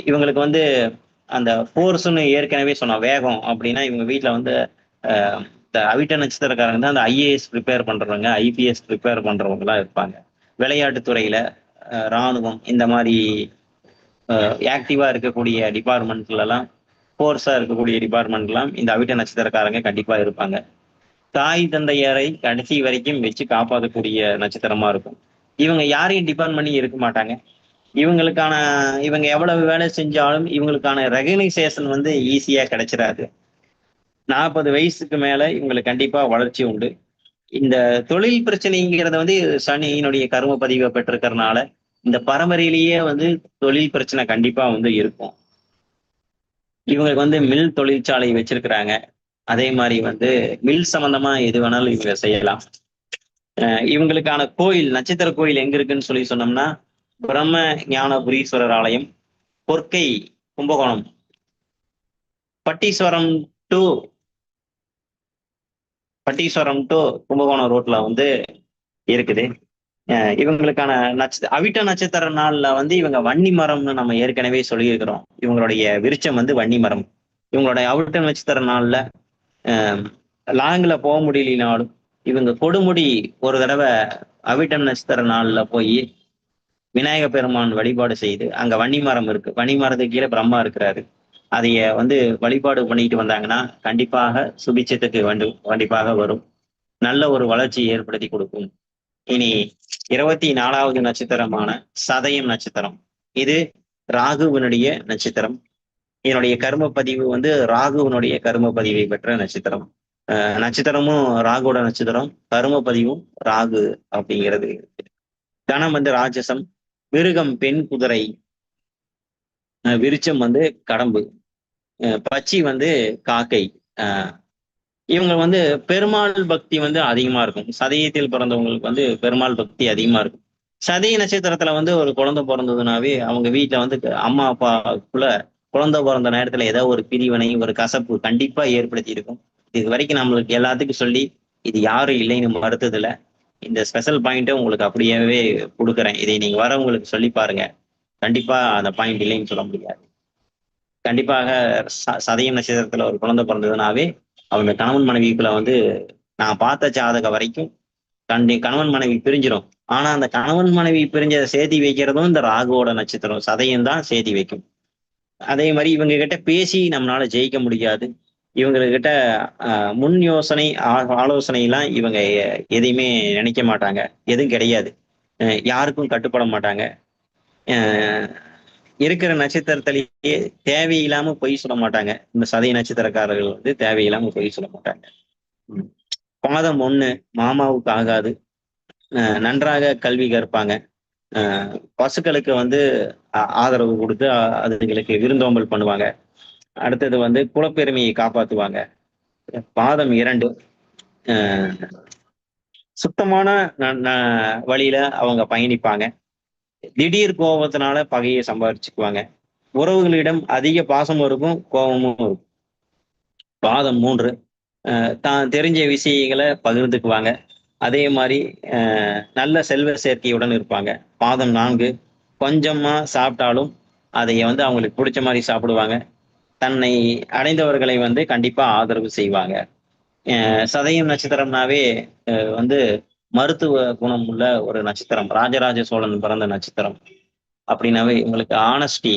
இவங்களுக்கு அந்த ஃபோர்ஸ்ன்னு ஏற்கனவே சொன்ன வேகம் அப்படின்னா இவங்க வீட்டுல இந்த அவிட்ட நட்சத்திரக்காரங்க தான் அந்த ஐஏஎஸ் ப்ரிப்பேர் பண்றவங்க, ஐபிஎஸ் ப்ரிப்பேர் பண்றவங்க எல்லாம் இருப்பாங்க. விளையாட்டு துறையில, இராணுவம், இந்த மாதிரி ஆக்டிவா இருக்கக்கூடிய டிபார்ட்மெண்ட்ல எல்லாம், ஃபோர்ஸா இருக்கக்கூடிய டிபார்ட்மெண்ட்லாம் இந்த அவிட்ட நட்சத்திரக்காரங்க கண்டிப்பா இருப்பாங்க. தாய் தந்தையரை கடைசி வரைக்கும் வச்சு காப்பாற்றக்கூடிய நட்சத்திரமா இருக்கும். இவங்க யாரையும் டிபெண்ட் பண்ணி இருக்க மாட்டாங்க. இவங்க எவ்வளவு வேலை செஞ்சாலும் இவங்களுக்கான ரெகனைசேஷன் ஈஸியா கிடைச்சிடாது. 40 வயசுக்கு மேல இவங்களுக்கு கண்டிப்பா வளர்ச்சி உண்டு. இந்த தொழில் பிரச்சனைங்கிறத சனியினுடைய கர்ம பதிவை பெற்றிருக்கிறதுனால இந்த பரம்பரையிலேயே தொழில் பிரச்சனை கண்டிப்பா இருக்கும். இவங்களுக்கு மில் தொழிற்சாலை வச்சிருக்கிறாங்க. அதே மாதிரி மில் சம்பந்தமா எது வேணாலும் இவங்க செய்யலாம். இவங்களுக்கான கோயில், நட்சத்திர கோயில் எங்க இருக்குன்னு சொல்லி சொன்னோம்னா, பிரம்ம ஞானபுரீஸ்வரர் ஆலயம், பொற்கை, கும்பகோணம். பட்டீஸ்வரம் டு பட்டீஸ்வரம் டு கும்பகோணம் ரோட்ல வந்து இருக்குது. இவங்களுக்கான அவிட்ட நட்சத்திர நாள்ல வந்து இவங்க வன்னி மரம்னு நம்ம ஏற்கனவே சொல்லியிருக்கிறோம். இவங்களுடைய விருட்சம் வந்து வன்னி மரம். இவங்களுடைய அவிட்ட நட்சத்திர நாள்ல லாங்ல போக முடியலனாலும் இவங்க கொடுமுடி ஒரு தடவை அவிட்டம் நட்சத்திர நாள்ல போய் விநாயக பெருமான் வழிபாடு செய்து, அங்க வன்னி மரம் இருக்கு, வன்னி மரத்துக்கு கீழே பிரம்மா இருக்கிறாரு, அதைய வந்து வழிபாடு பண்ணிட்டு வந்தாங்கன்னா கண்டிப்பாக சுபிச்சத்துக்கு கண்டிப்பாக வரும். நல்ல ஒரு வளர்ச்சி ஏற்படுத்தி கொடுக்கும். இனி 24வது நட்சத்திரமான சதயம் நட்சத்திரம். இது ராகுவனுடைய நட்சத்திரம். என்னுடைய கர்ம பதிவு வந்து ராகுவனுடைய கர்ம பதிவை பெற்ற நட்சத்திரம். நட்சத்திரமும் ராகுவோட நட்சத்திரம், கர்ம பதிவும் ராகு அப்படிங்கிறது. கணம் வந்து ராஜசம், மிருகம் பெண் குதிரை, விருச்சம் வந்து கடம்பு, பச்சி வந்து காக்கை. இவங்க வந்து பெருமாள் பக்தி வந்து அதிகமா இருக்கும். சதயத்தில் பிறந்தவங்களுக்கு வந்து பெருமாள் பக்தி அதிகமா இருக்கும். சதய நட்சத்திரத்துல வந்து ஒரு குழந்தை பிறந்ததுனாவே அவங்க வீட்டுல வந்து அம்மா அப்பாக்குள்ள குழந்தை பிறந்த நேரத்துல ஏதோ ஒரு பிரிவினை, ஒரு கசப்பு கண்டிப்பா ஏற்படுத்தி இருக்கும். இது வரைக்கும் நம்மளுக்கு எல்லாத்துக்கும் சொல்லி இது யாரும் இல்லைன்னு மறுத்ததுல இந்த ஸ்பெஷல் பாயிண்ட்டை உங்களுக்கு அப்படியே கொடுக்குறேன். இதை நீங்க வரவங்களுக்கு சொல்லி பாருங்க. கண்டிப்பா அந்த பாயிண்ட் இல்லைன்னு சொல்ல முடியாது. கண்டிப்பாக சதயம் நட்சத்திரத்துல ஒரு குழந்தை பிறந்ததுனாவே அவங்க கணவன் மனைவிக்குள்ள வந்து நான் பார்த்த ஜாதக வரைக்கும் கணவன் மனைவி பிரிஞ்சிடும். ஆனா அந்த கணவன் மனைவி பிரிஞ்சதை சேர்த்தி வைக்கிறதும் இந்த ராகுவோட நட்சத்திரம் சதயம் தான் சேர்த்தி வைக்கும். அதே மாதிரி இவங்க கிட்ட பேசி நம்மளால ஜெயிக்க முடியாது. இவங்ககிட்ட முன் யோசனை ஆலோசனை எல்லாம் இவங்க எதையுமே நினைக்க மாட்டாங்க. எதுவும் கிடையாது. யாருக்கும் கட்டுப்பட மாட்டாங்க. இருக்கிற நட்சத்திரத்திலேயே தேவையில்லாம பொய் சொல்ல மாட்டாங்க. இந்த சதய நட்சத்திரக்காரர்கள் வந்து தேவையில்லாம பொய் சொல்ல மாட்டாங்க. பாதம் 1 மாமாவுக்கு ஆகாது. நன்றாக கல்வி கற்பாங்க. பசுக்களுக்கு வந்து ஆதரவு கொடுத்து அதுங்களுக்கு விருந்தோம்பல் பண்ணுவாங்க. அடுத்தது வந்து குலப்பெருமையை காப்பாத்துவாங்க. பாதம் 2 சுத்தமான வழியில அவங்க பயணிப்பாங்க. திடீர் கோபத்தினால பகையை சம்பாதிச்சுக்குவாங்க. உறவுகளிடம் அதிக பாசமும் இருக்கும், கோபமும் இருக்கும். பாதம் 3 தான் தெரிஞ்ச விஷயங்களை பகிர்ந்துக்குவாங்க. அதே மாதிரி நல்ல செல்வ சேர்க்கையுடன் இருப்பாங்க. பாதம் 4 கொஞ்சமா சாப்பிட்டாலும் அதைய வந்து அவங்களுக்கு பிடிச்ச மாதிரி சாப்பிடுவாங்க. தன்னை அடைந்தவர்களை வந்து கண்டிப்பா ஆதரவு செய்வாங்க. சதயம் நட்சத்திரம்னாவே வந்து மருத்துவ குணம் உள்ள ஒரு நட்சத்திரம். ராஜராஜ சோழன் பிறந்த நட்சத்திரம் அப்படின்னாவே இவங்களுக்கு ஆனஸ்டி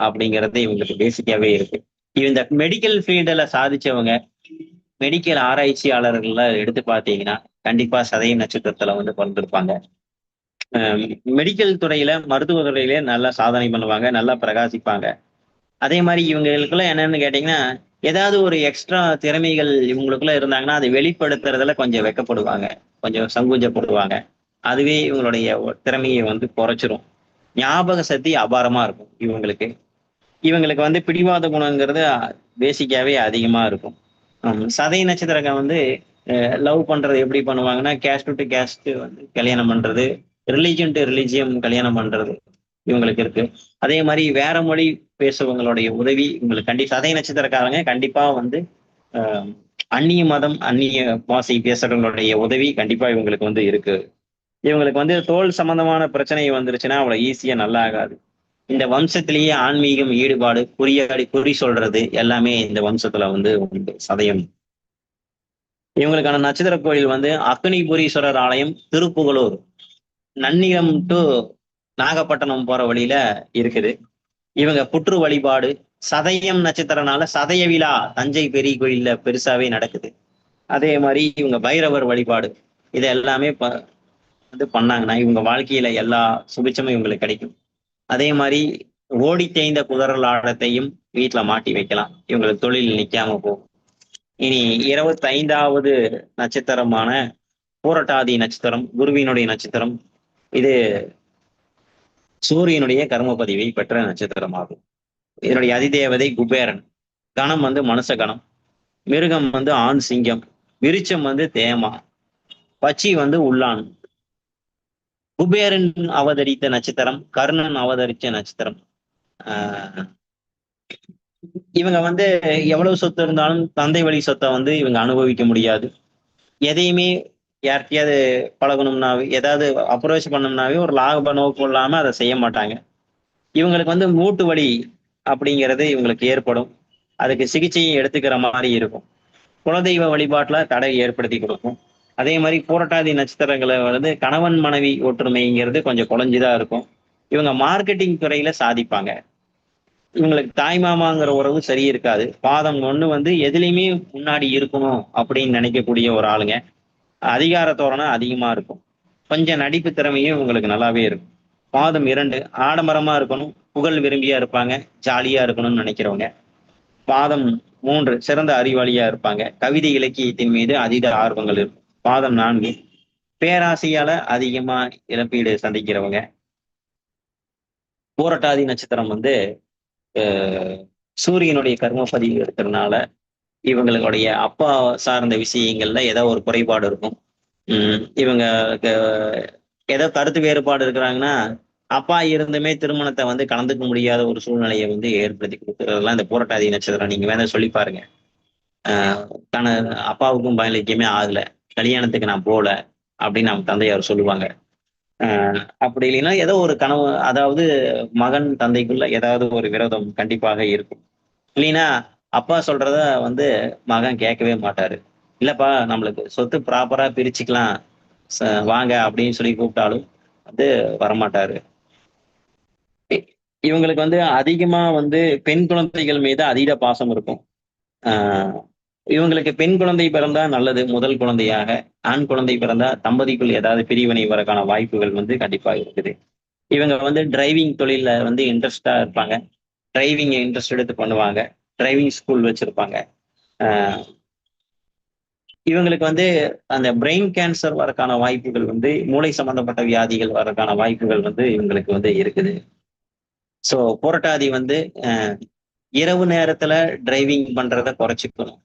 அப்படிங்கிறது இவங்களுக்கு பேசிக்காவே இருக்கு. இந்த மெடிக்கல் ஃபீல்டுல சாதிச்சவங்க, மெடிக்கல் ஆராய்ச்சியாளர்கள்ல எடுத்து பார்த்தீங்கன்னா கண்டிப்பா சதயம் நட்சத்திரத்துல வந்து பிறந்திருப்பாங்க. மெடிக்கல் துறையில மருத்துவ துறையில நல்லா சாதனை பண்ணுவாங்க, நல்லா பிரகாசிப்பாங்க. அதே மாதிரி இவங்களுக்குள்ள என்னன்னு கேட்டீங்கன்னா ஏதாவது ஒரு எக்ஸ்ட்ரா திறமைகள் இவங்களுக்குள்ள இருந்தாங்கன்னா அதை வெளிப்படுத்துறதுல கொஞ்சம் வெக்கப்படுவாங்க, கொஞ்சம் சங்கூஜப்படுவாங்க. அதுவே இவங்களுடைய திறமையை வந்து குறைச்சிரும். ஞாபக சக்தி அபாரமா இருக்கும் இவங்களுக்கு. இவங்களுக்கு வந்து பிடிவாத குணங்கிறது பேசிக்காவே அதிகமா இருக்கும். சதய நட்சத்திரங்க வந்து லவ் பண்றது எப்படி பண்ணுவாங்கன்னா கேஸ்ட் டு கேஸ்ட் வந்து கல்யாணம் பண்றது, ரிலிஜியன் டு ரிலிஜியம் கல்யாணம் பண்றது இவங்களுக்கு இருக்கு. அதே மாதிரி வேற மொழி பேசுவங்களுடைய உதவி இவங்களுக்கு சதய நட்சத்திரக்காரங்க கண்டிப்பா வந்து அந்நிய மதம் அந்நிய பாசை பேசுறவங்களுடைய உதவி கண்டிப்பா இவங்களுக்கு வந்து இருக்கு. இவங்களுக்கு வந்து தோல் சம்பந்தமான பிரச்சனை வந்துருச்சுன்னா அவ்வளவு ஈஸியா நல்லா ஆகாது. இந்த வம்சத்திலேயே ஆன்மீகம் ஈடுபாடு, குறி சொல்றது எல்லாமே இந்த வம்சத்துல வந்து உண்டு. சதயம் இவங்களுக்கான நட்சத்திர கோயில் வந்து அக்னிபுரீஸ்வரர் ஆலயம், திருப்புகலூர், நன்னிலம் டு நாகப்பட்டினம் போற வழியில இருக்குது. இவங்க புற்று வழிபாடு, சதயம் நட்சத்திரனால சதய விழா தஞ்சை பெரிய கோயில்ல பெருசாவே நடக்குது. அதே மாதிரி இவங்க பைரவர் வழிபாடு இது எல்லாமே வந்து பண்ணாங்கன்னா இவங்க வாழ்க்கையில எல்லா சுபிச்சமும் இவங்களுக்கு கிடைக்கும். அதே மாதிரி ஓடி தேய்ந்த குதிரல் ஆடத்தையும் வீட்டுல மாட்டி வைக்கலாம். இவங்களுக்கு தொழில் நிக்காம போகும். இனி 25வது நட்சத்திரமான பூரட்டாதி நட்சத்திரம், குருவினுடைய நட்சத்திரம். இது சூரியனுடைய கர்மபதிவை பெற்ற நட்சத்திரமாகும். இதனுடைய அதிதேவதை குபேரன். கணம் வந்து மனுஷ கணம், மிருகம் வந்து ஆண் சிங்கம், விருச்சம் வந்து தேமா, பச்சி வந்து உள்ளான். குபேரன் அவதரித்த நட்சத்திரம், கர்ணன் அவதரித்த நட்சத்திரம். இவங்க வந்து எவ்வளவு சொத்து இருந்தாலும் தந்தை வழி சொத்தை வந்து இவங்க அனுபவிக்க முடியாது. எதையுமே யார்கிட்டயாவது பழகணும்னாவே, ஏதாவது அப்ரோச் பண்ணணும்னாவே ஒரு லாப நோக்கம் இல்லாம அத செய்ய மாட்டாங்க. இவங்களுக்கு வந்து மூட்டு வலி அப்படிங்கிறது இவங்களுக்கு ஏற்படும். அதுக்கு சிகிச்சையும் எடுத்துக்கிற மாரி இருக்கும். குலதெய்வ வழிபாட்டுல தடை ஏற்படுத்தி குடுக்கும். அதே மாரி பூரட்டாதி நட்சத்திரங்கள வந்து கணவன், மனைவி ஒற்றுமைங்கிறது கொஞ்சம் குறைஞ்சு தான் இருக்கும். இவங்க மார்க்கெட்டிங் துறையில சாதிப்பாங்க. இவங்களுக்கு தாய் மாமாங்கிற உறவு சரி இருக்காது. பாதம் 1 வந்து எதிலயுமே முன்னாடி இருக்கணும் அப்படின்னு நினைக்கக்கூடிய ஒரு ஆளுங்க. அதிகார தோரணை அதிகமா இருக்கும். கொஞ்சம் நடிப்பு திறமையும் இவங்களுக்கு நல்லாவே இருக்கும். பாதம் 2 ஆடம்பரமா இருக்கணும், புகழ் விரும்பியா இருப்பாங்க, ஜாலியா இருக்கணும்னு நினைக்கிறவங்க. பாதம் 3 சிறந்த அறிவாளியா இருப்பாங்க. கவிதை இலக்கியத்தின் மீது அதீத ஆர்வங்கள் இருக்கும். பாதம் 4 பேராசையால அதிகமா இழப்பீடு சந்திக்கிறவங்க. பூரட்டாதி நட்சத்திரம் வந்து அ சூரியனுடைய கர்ம பதிவு இருக்கிறதுனால, இவங்களுடைய அப்பா சார்ந்த விஷயங்கள்ல ஏதோ ஒரு குறைபாடு இருக்கும். இவங்களுக்கு ஏதோ கருத்து வேறுபாடு இருக்கிறாங்கன்னா, அப்பா இருந்துமே திருமணத்த வந்து கலந்துக்க முடியாத ஒரு சூழ்நிலைய வந்து ஏற்படுத்தி குடுக்குறதெல்லாம் இந்த பூரட்டாதி நட்சத்திரம். நீங்க வேணா சொல்லி பாருங்க. அ தன அப்பாவுக்கும் பால்யக்கியமே ஆகல. கல்யாணத்துக்கு நான் போல அப்படின்னு நம்ம தந்தையார் சொல்லுவாங்க. அ அப்படி இல்லைன்னா ஏதோ ஒரு கனவு அதாவது மகன் தந்தைக்குள்ள ஏதாவது ஒரு விரோதம் கண்டிப்பாக இருக்கும். இல்லைன்னா அப்பா சொல்றத வந்து மகன் கேட்கவே மாட்டாரு. இல்லப்பா நம்மளுக்கு சொத்து ப்ராப்பரா பிரிச்சுக்கலாம். ச வாங்க அப்படின்னு சொல்லி கூப்பிட்டாலும் வந்து வரமாட்டாரு. இ இவங்களுக்கு வந்து அதிகமா வந்து பெண் குழந்தைகள் மீது அதீத பாசம் இருக்கும். ஆ இவங்களுக்கு பெண் குழந்தை பிறந்தா நல்லது முதல் குழந்தையாக. ஆண் குழந்தை பிறந்தா தம்பதிக்குள் ஏதாவது பிரிவினை வரக்கான வாய்ப்புகள் வந்து கண்டிப்பா இருக்குது. இவங்க வந்து டிரைவிங் தொழில்ல வந்து இன்ட்ரெஸ்ட்டா இருப்பாங்க. டிரைவிங் இன்ட்ரெஸ்ட் எடுத்து பண்ணுவாங்க. டிரைவிங் ஸ்கூல் வச்சிருப்பாங்க. அ இவங்களுக்கு வந்து அந்த பிரெயின் கேன்சர் வரக்கான வாய்ப்புகள் வந்து மூளை சம்பந்தப்பட்ட வியாதிகள் வரக்கான வாய்ப்புகள் வந்து இவங்களுக்கு வந்து இருக்குது. ஸோ புரட்டாதி வந்து அ இரவு நேரத்துல டிரைவிங் பண்றத குறைச்சுக்கணும்.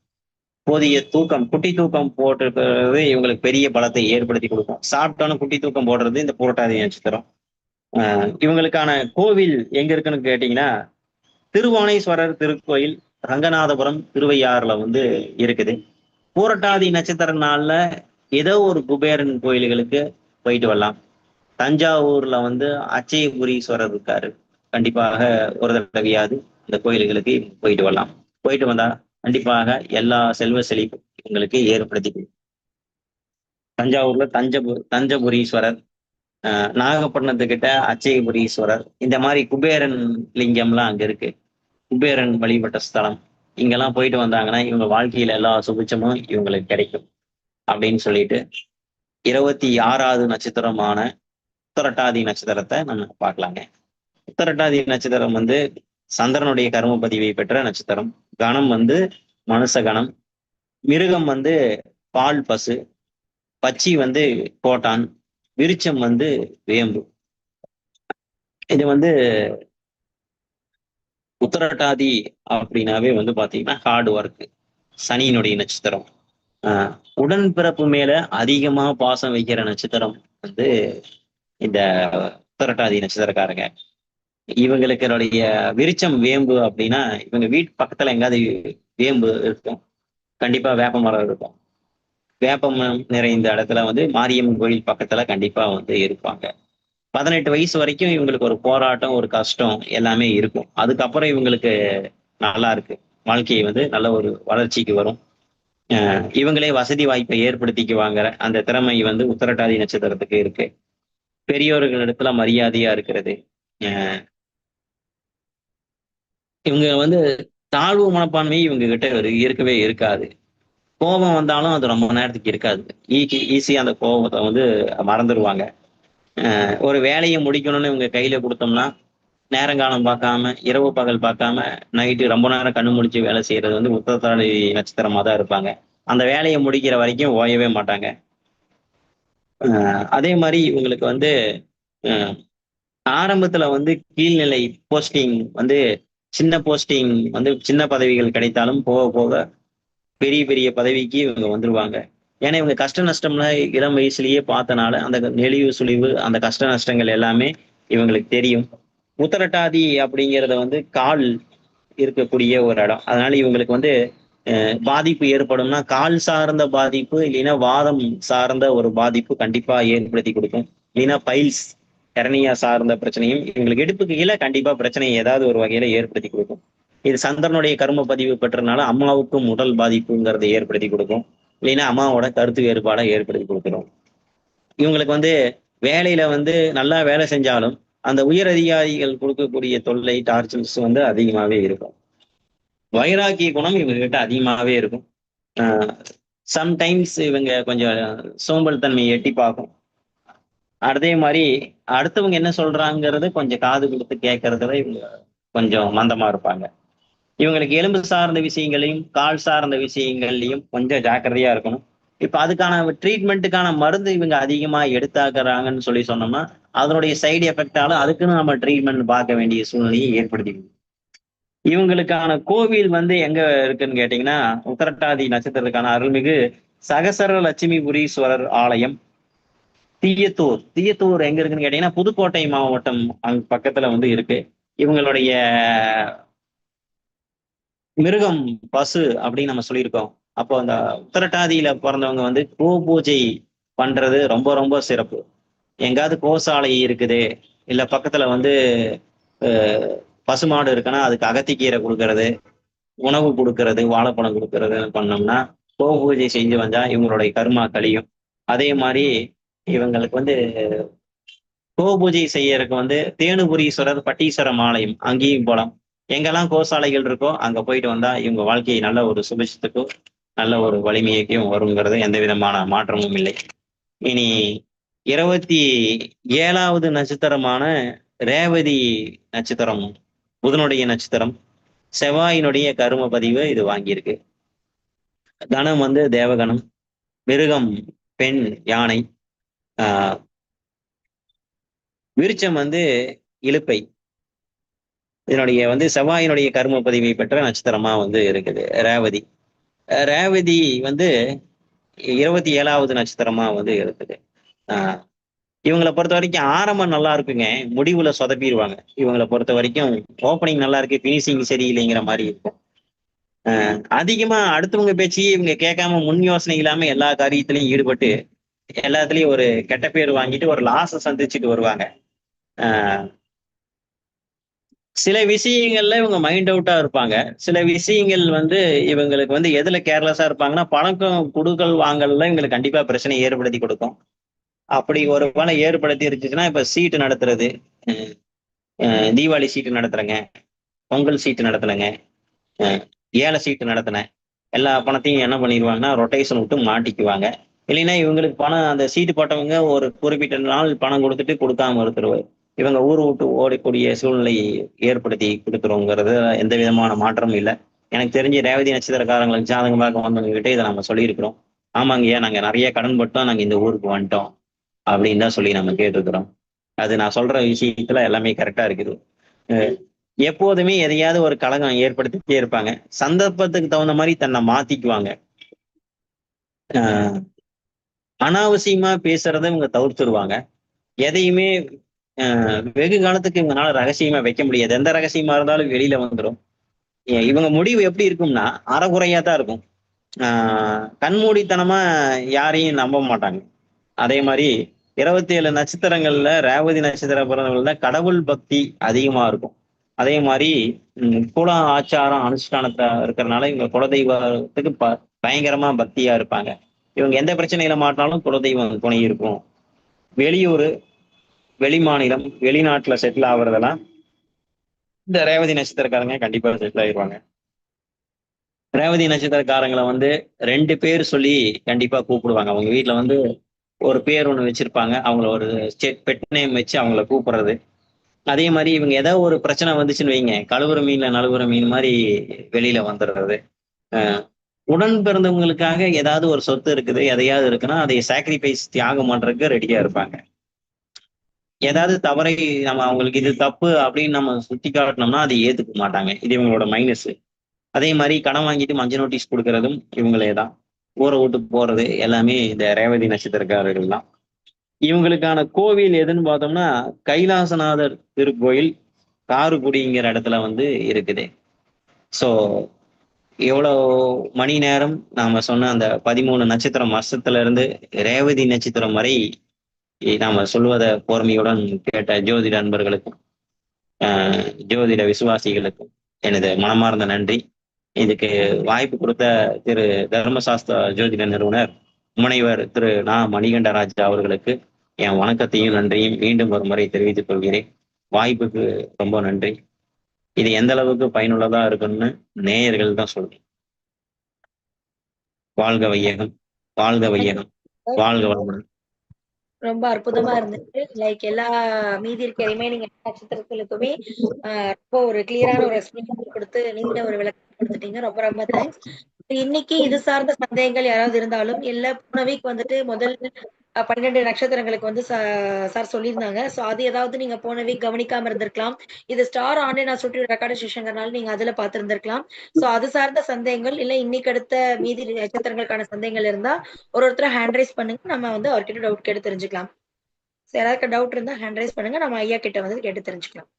போதிய தூக்கம், குட்டி தூக்கம் போட்டுக்கிறது இவங்களுக்கு பெரிய பலத்தை ஏற்படுத்தி குடுக்கும். சாப்பிட்டோனே குட்டி தூக்கம் போடுறது இந்த புரட்டாதி நட்சத்திரம். இவங்களுக்கான கோவில் எங்க இருக்குன்னு கேட்டீங்கன்னா, திருவானைஸ்வரர் திருக்கோயில் ரங்கநாதபுரம், திருவையாறுல வந்து இருக்குது. பூரட்டாதி நட்சத்திர நாள்ல ஏதோ ஒரு குபேரன் கோயில்களுக்கு போயிட்டு வரலாம். தஞ்சாவூர்ல வந்து அச்சயபுரீஸ்வரர் இருக்காரு. கண்டிப்பாக ஒரு தடவையாவது இந்த கோயில்களுக்கு போயிட்டு வரலாம். போயிட்டு வந்தா கண்டிப்பாக எல்லா செல்வ செழிப்பும் உங்களுக்கு ஏற்படுத்தி குடுக்கும். தஞ்சாவூர்ல தஞ்சபுரீஸ்வரர், நாகப்பட்டினத்துக்கிட்ட அச்சயபுரீஸ்வரர், இந்த மாரி குபேரன் லிங்கம்லாம் அங்க இருக்கு. குபேரன் வழிபட்ட ஸ்தலம். இங்கெல்லாம் போயிட்டு வந்தாங்கன்னா, இவங்க வாழ்க்கையில எல்லா சுபிட்சமும் இவங்களுக்கு கிடைக்கும். அப்படின்னு சொல்லிட்டு 26வது நட்சத்திரமான உத்திரட்டாதி நட்சத்திரத்த நம்ம பார்க்கலாங்க. உத்திரட்டாதி நட்சத்திரம் வந்து சந்திரனுடைய கர்ம பதிவை பெற்ற நட்சத்திரம். கணம் வந்து மனுஷ கணம். மிருகம் வந்து பால் பசு. பச்சி வந்து கோட்டான். விருச்சம் வந்து வேம்பு. இது வந்து உத்திரட்டாதி அப்படின்னாவே வந்து பாத்தீங்கன்னா ஹார்ட் ஒர்க். சனியினுடைய நட்சத்திரம். ஆஹ் உடன்பிறப்பு மேல அதிகமா பாசம் வைக்கிற நட்சத்திரம் வந்து இந்த உத்திரட்டாதி நட்சத்திரக்காரங்க. இவங்களுடைய விருச்சம் வேம்பு அப்படின்னா இவங்க வீட்டு பக்கத்துல எங்காவது வேம்பு இருக்கும். கண்டிப்பா வேப்ப மரம் இருக்கும். வேப்ப மரம் நிறைந்த இடத்துல வந்து மாரியம்மன் கோயில் பக்கத்துல கண்டிப்பா வந்து இருப்பாங்க. 18 வயசு வரைக்கும் இவங்களுக்கு ஒரு போராட்டம், ஒரு கஷ்டம் எல்லாமே இருக்கும். அதுக்கப்புறம் இவங்களுக்கு நல்லா இருக்கு. வாழ்க்கை வந்து நல்ல ஒரு வளர்ச்சிக்கு வரும். இவங்களே வசதி வாய்ப்பை ஏற்படுத்திக்குவாங்க. அந்த திறமை வந்து உத்திரட்டாதி நட்சத்திரத்துக்கு இருக்கு. பெரியோர்களிடத்துல மரியாதையா இருக்கிறது. அஹ் இவங்க வந்து தாழ்வு மனப்பான்மை இவங்க கிட்ட இருக்கவே இருக்காது. கோபம் வந்தாலும் அது ரொம்ப நேரத்துக்கு இருக்காது. ஈஸியா அந்த கோபத்தை வந்து மறந்துடுவாங்க. ஒரு வேலையை முடிக்கணும்னு இவங்க கையில கொடுத்தோம்னா நேரங்காலம் பார்க்காம இரவு பகல் பார்க்காம நைட்டு ரொம்ப நேரம் கண்ணு முழிச்சு வேலை செய்யறது வந்து உத்திரட்டாதி நட்சத்திரமா தான் இருப்பாங்க. அந்த வேலையை முடிக்கிற வரைக்கும் ஓயவே மாட்டாங்க. அதே மாதிரி இவங்களுக்கு வந்து அஹ் ஆரம்பத்துல வந்து கீழ்நிலை போஸ்டிங் வந்து சின்ன போஸ்டிங் வந்து சின்ன பதவிகள் கிடைத்தாலும் போக போக பெரிய பெரிய பதவிக்கு இவங்க வந்துருவாங்க. ஏன்னா இவங்க கஷ்ட நஷ்டம்ல இளம் வயசுலயே பார்த்தனால அந்த நெளிவு சுழிவு அந்த கஷ்ட நஷ்டங்கள் எல்லாமே இவங்களுக்கு தெரியும். உத்தரட்டாதி அப்படிங்கிறத வந்து கால் இருக்கக்கூடிய ஒரு இடம். அதனால இவங்களுக்கு வந்து பாதிப்பு ஏற்படும்னா கால் சார்ந்த பாதிப்பு, இல்லைன்னா வாதம் சார்ந்த ஒரு பாதிப்பு கண்டிப்பா ஏற்படுத்தி கொடுக்கும். இல்லைன்னா பைல்ஸ் ஹெர்னியா சார்ந்த பிரச்சனையும் இவங்களுக்கு இடுப்புக்கு கீழே கண்டிப்பா பிரச்சனையை ஏதாவது ஒரு வகையில ஏற்படுத்தி கொடுக்கும். இது சந்திரனுடைய கர்ம பதிவு பெற்றனால அம்மாவுக்கும் உடல் பாதிப்புங்கிறதை ஏற்படுத்தி கொடுக்கும். இல்லைன்னா அம்மாவோட கருத்து வேறுபாடை ஏற்படுத்தி கொடுத்துரும். இவங்களுக்கு வந்து வேலையில வந்து நல்லா வேலை செஞ்சாலும் அந்த உயர் அதிகாரிகள் கொடுக்கக்கூடிய தொல்லை டார்ச்சர்ஸ் வந்து அதிகமாவே இருக்கும். வைராக்கிய குணம் இவங்க கிட்ட அதிகமாவே இருக்கும். சம்டைம்ஸ் இவங்க கொஞ்சம் சோம்பல் தன்மையை எட்டி பார்க்கும். அதே மாதிரி அடுத்தவங்க என்ன சொல்றாங்கிறது கொஞ்சம் காது கொடுத்து கேட்கறதுல இவங்க கொஞ்சம் மந்தமா இருப்பாங்க. இவங்களுக்கு எலும்பு சார்ந்த விஷயங்களையும் கால் சார்ந்த விஷயங்கள்லையும் கொஞ்சம் ஜாக்கிரதையா இருக்கணும். இப்ப அதுக்கான ட்ரீட்மெண்ட்டுக்கான மருந்து இவங்க அதிகமா எடுத்தாக்குறாங்கன்னு சொல்லி சொன்னோம்னா அதனுடைய சைடு எஃபெக்டால அதுக்குன்னு நம்ம ட்ரீட்மெண்ட் பார்க்க வேண்டிய சூழ்நிலையை ஏற்படுத்திக்கணும். இவங்களுக்கான கோவில் வந்து எங்க இருக்குன்னு கேட்டீங்கன்னா, உத்திரட்டாதி நட்சத்திரத்துக்கான அருள்மிகு சகசர லட்சுமிபுரீஸ்வரர் ஆலயம், தீயத்தூர். தீயத்தூர் எங்க இருக்குன்னு கேட்டீங்கன்னா, புதுக்கோட்டை மாவட்டம் அங்க பக்கத்துல வந்து இருக்கு. இவங்களுடைய மிருகம் பசு அப்படின்னு நம்ம சொல்லியிருக்கோம். அப்போ அந்த உத்திரட்டாதியில பிறந்தவங்க வந்து கோ பூஜை பண்றது ரொம்ப ரொம்ப சிறப்பு. எங்காவது கோசாலை இருக்குது, இல்ல பக்கத்துல வந்து பசுமாடு இருக்குன்னா அதுக்கு அகத்திக்கீரை கொடுக்கறது, உணவு கொடுக்கறது, வாழைப்பழம் கொடுக்கறது பண்ணோம்னா கோ பூஜை செஞ்சு வந்தா இவங்களுடைய கர்மா கழியும். அதே மாதிரி இவங்களுக்கு வந்து கோ பூஜை செய்யறதுக்கு வந்து தேனுபுரீஸ்வரர் பட்டீஸ்வரம் ஆலயம் அங்கேயும் போலாம். எங்கெல்லாம் கோசாலைகள் இருக்கோ அங்க போயிட்டு வந்தா இவங்க வாழ்க்கையை நல்ல ஒரு சுபிட்சத்துக்கும் நல்ல ஒரு வலிமையைக்கும் வருங்கிறது எந்த விதமான மாற்றமும் இல்லை. இனி 27வது நட்சத்திரமான ரேவதி நட்சத்திரம், புதனுடைய நட்சத்திரம், செவ்வாயினுடைய கரும பதிவு இது வாங்கியிருக்கு. கணம் வந்து தேவகணம், மிருகம் பெண் யானை, விருச்சம் வந்து இலுப்பை. இதனுடைய வந்து செவ்வாயினுடைய கரும பதிவை பெற்ற நட்சத்திரமா வந்து இருக்குது ரேவதி. ரேவதி வந்து 27வது நட்சத்திரமா வந்து இருக்குது. இவங்களை பொறுத்த வரைக்கும் ஆரம்பம் நல்லா இருக்குங்க, முடிவுல சொதப்பிடுவாங்க. இவங்களை பொறுத்த வரைக்கும் ஓப்பனிங் நல்லா இருக்கு, பினிஷிங் சரியில்லைங்கிற மாதிரி இருக்கும். அதிகமா அடுத்தவங்க பேச்சையே இவங்க கேட்காம முன் யோசனை இல்லாம எல்லா காரியத்திலையும் ஈடுபட்டு எல்லாத்துலயும் ஒரு கெட்ட பேர் வாங்கிட்டு ஒரு லாஸை சந்திச்சுட்டு வருவாங்க. சில விஷயங்கள்ல இவங்க மைண்ட் அவுட்டா இருப்பாங்க. சில விஷயங்கள் வந்து இவங்களுக்கு வந்து எதுல கேர்லெஸ்ஸா இருப்பாங்கன்னா பணக்கம் குடுக்கல் வாங்கல்ல இவங்களுக்கு கண்டிப்பா பிரச்சனை ஏற்படுத்தி கொடுக்கும். அப்படி ஒரு வேலை ஏற்படுத்தி இருந்துச்சுன்னா இப்ப சீட்டு நடத்துறது, தீபாவளி சீட்டு நடத்துறேங்க, பொங்கல் சீட்டு நடத்துனேங்க, ஏழை சீட்டு நடத்தினேன், எல்லா பணத்தையும் என்ன பண்ணிடுவாங்கன்னா ரொட்டேஷன் விட்டு மாட்டிக்குவாங்க. இல்லைன்னா இவங்களுக்கு பணம் அந்த சீட்டு போட்டவங்க ஒரு குறிப்பிட்ட நாள் பணம் கொடுத்துட்டு கொடுக்காம இருக்கிறவர் இவங்க ஊர் விட்டு ஓடக்கூடிய சூழ்நிலை ஏற்படுத்தி கொடுத்துருங்கிறது எந்த விதமான மாற்றமும் இல்லை. எனக்கு தெரிஞ்ச ரேவதி நட்சத்திரக்காரங்களுக்கு ஜாதகம் பார்க்க வந்தவங்க கிட்ட இதை நம்ம சொல்லியிருக்கிறோம். ஆமாங்கய்யா, நாங்க நிறைய கடன் பட்டோம், நாங்க இந்த ஊருக்கு வந்துட்டோம் அப்படின்னு தான் சொல்லி நம்ம கேட்டிருக்கிறோம். அது நான் சொல்ற விஷயத்துல எல்லாமே கரெக்டா இருக்குது. எப்போதுமே எதையாவது ஒரு கலகம் ஏற்படுத்திட்டே இருப்பாங்க. சந்தர்ப்பத்துக்கு தகுந்த மாதிரி தன்னை மாத்திக்குவாங்க. அனாவசியமா பேசுறத இவங்க தவிர்த்துருவாங்க. எதையுமே வெகு காலத்துக்கு இவங்களால ரகசியமா வைக்க முடியாது. எந்த ரகசியமா இருந்தாலும் வெளியில வந்துடும். இவங்க முடிவு எப்படி இருக்கும்னா அறகுறையா தான் இருக்கும். கண்மூடித்தனமா யாரையும் நம்ப மாட்டாங்க. அதே மாதிரி 27 நட்சத்திரங்கள்ல ரேவதி நட்சத்திர பிறந்தவர்கள்ல கடவுள் பக்தி அதிகமா இருக்கும். அதே மாதிரி குல ஆச்சாரம் அனுஷ்டானத்தை இருக்கிறதுனால இவங்க குலதெய்வத்துக்கு பயங்கரமா பக்தியா இருப்பாங்க. இவங்க எந்த பிரச்சனையில மாட்டினாலும் குலதெய்வம் துணை இருக்கும். வெளியூர், வெளி மாநிலம், வெளிநாட்டுல செட்டில் ஆகுறதெல்லாம் இந்த ரேவதி நட்சத்திரக்காரங்க கண்டிப்பா செட்டில் ஆயிடுவாங்க. ரேவதி நட்சத்திரக்காரங்களை வந்து 2 பேர் சொல்லி கண்டிப்பா கூப்பிடுவாங்க. அவங்க வீட்டுல வந்து ஒரு பேர் ஒண்ணு வச்சிருப்பாங்க. அவங்கள ஒரு பெட் நேம் வச்சு அவங்கள கூப்பிடுறது. அதே மாதிரி இவங்க ஏதாவது ஒரு பிரச்சனை வந்துச்சுன்னு வைங்க, கழுவுற மீன்ல நழுவுற மீன் மாதிரி வெளியில வந்துடுறது. உடன் பிறந்தவங்களுக்காக ஏதாவது ஒரு சொத்து இருக்குது, எதையாவது இருக்குன்னா அதை சாக்ரிஃபைஸ் தியாகம் பண்றதுக்கு ரெடியா இருப்பாங்க. ஏதாவது தவறை நம்ம அவங்களுக்கு இது தப்பு அப்படின்னு நம்ம சுட்டி காட்டினோம்னா அதை ஏத்துக்க மாட்டாங்க. இது இவங்களோட மைனஸ். அதே மாதிரி கடன் வாங்கிட்டு மஞ்சள் நோட்டீஸ் கொடுக்கறதும் இவங்களே தான். ஊரை விட்டு போறது எல்லாமே இந்த ரேவதி நட்சத்திரக்காரர்கள் தான். இவங்களுக்கான கோவில் எதுன்னு பார்த்தோம்னா கைலாசநாதர் திருக்கோயில் காரைக்குடிங்கிற இடத்துல வந்து இருக்குது. ஸோ எவ்வளவு மணி நேரம் நாம சொன்ன அந்த 13 நட்சத்திரம் வருஷத்துல இருந்து ரேவதி நட்சத்திரம் வரை நாம சொல்வத பொறுமையுடன் கேட்ட ஜோதிட அன்பர்களுக்கும் ஜோதிட விசுவாசிகளுக்கும் எனது மனமார்ந்த நன்றி. இதுக்கு வாய்ப்பு கொடுத்த திரு தர்மசாஸ்திரா ஜோதிட நிறுவனர் முனைவர் திரு மணிகண்டராஜா அவர்களுக்கு என் வணக்கத்தையும் நன்றியும் மீண்டும் ஒரு முறை தெரிவித்துக் கொள்கிறேன். வாய்ப்புக்கு ரொம்ப நன்றி. இது எந்த அளவுக்கு பயனுள்ளதா இருக்குன்னு நேயர்கள் தான் சொல்றேன். வாழ்க வையகம், வாழ்க வையகம், வாழ்க வளமுடன். ரொம்ப அற்புதமா இருந்துச்சு. லைக் எல்லா மீதி இருக்க ரிமைனிங் நட்சத்திரங்களுக்குமே ரொம்ப ஒரு கிளியரான ஒரு எக்ஸ்பிளேஷன் கொடுத்து நீண்ட ஒரு விளக்கம் கொடுத்துட்டீங்க. ரொம்ப ரொம்ப தேங்க்ஸ். இன்னைக்கு இது சார்ந்த சந்தேகங்கள் யாராவது இருந்தாலும் இல்ல போன வீக் வந்துட்டு முதல் 12 நட்சத்திரங்களுக்கு வந்து சார் சொல்லியிருந்தாங்க. சோ அது ஏதாவது நீங்க போன வீக் கவனிக்காம இருந்திருக்கலாம். இது ஸ்டார் ஆன்லைன் சுற்றி ரெக்கார்டு செஷன்கனால நீங்க அதுல பார்த்திருந்திருக்கலாம். சோ அது சார்ந்த சந்தேகங்கள் இல்ல இன்னைக்கு அடுத்த மீதி நட்சத்திரங்களுக்கான சந்தேகங்கள் இருந்தா ஒருத்தர் ஹேண்ட் ரைஸ் பண்ணுங்க. நம்ம வந்து அவர்கிட்ட டவுட் கேட்டு தெரிஞ்சுக்கலாம். யாராவது டவுட் இருந்தா ஹேண்ட் ரைஸ் பண்ணுங்க. நம்ம ஐயா கிட்ட வந்து கேட்டு தெரிஞ்சுக்கலாம்.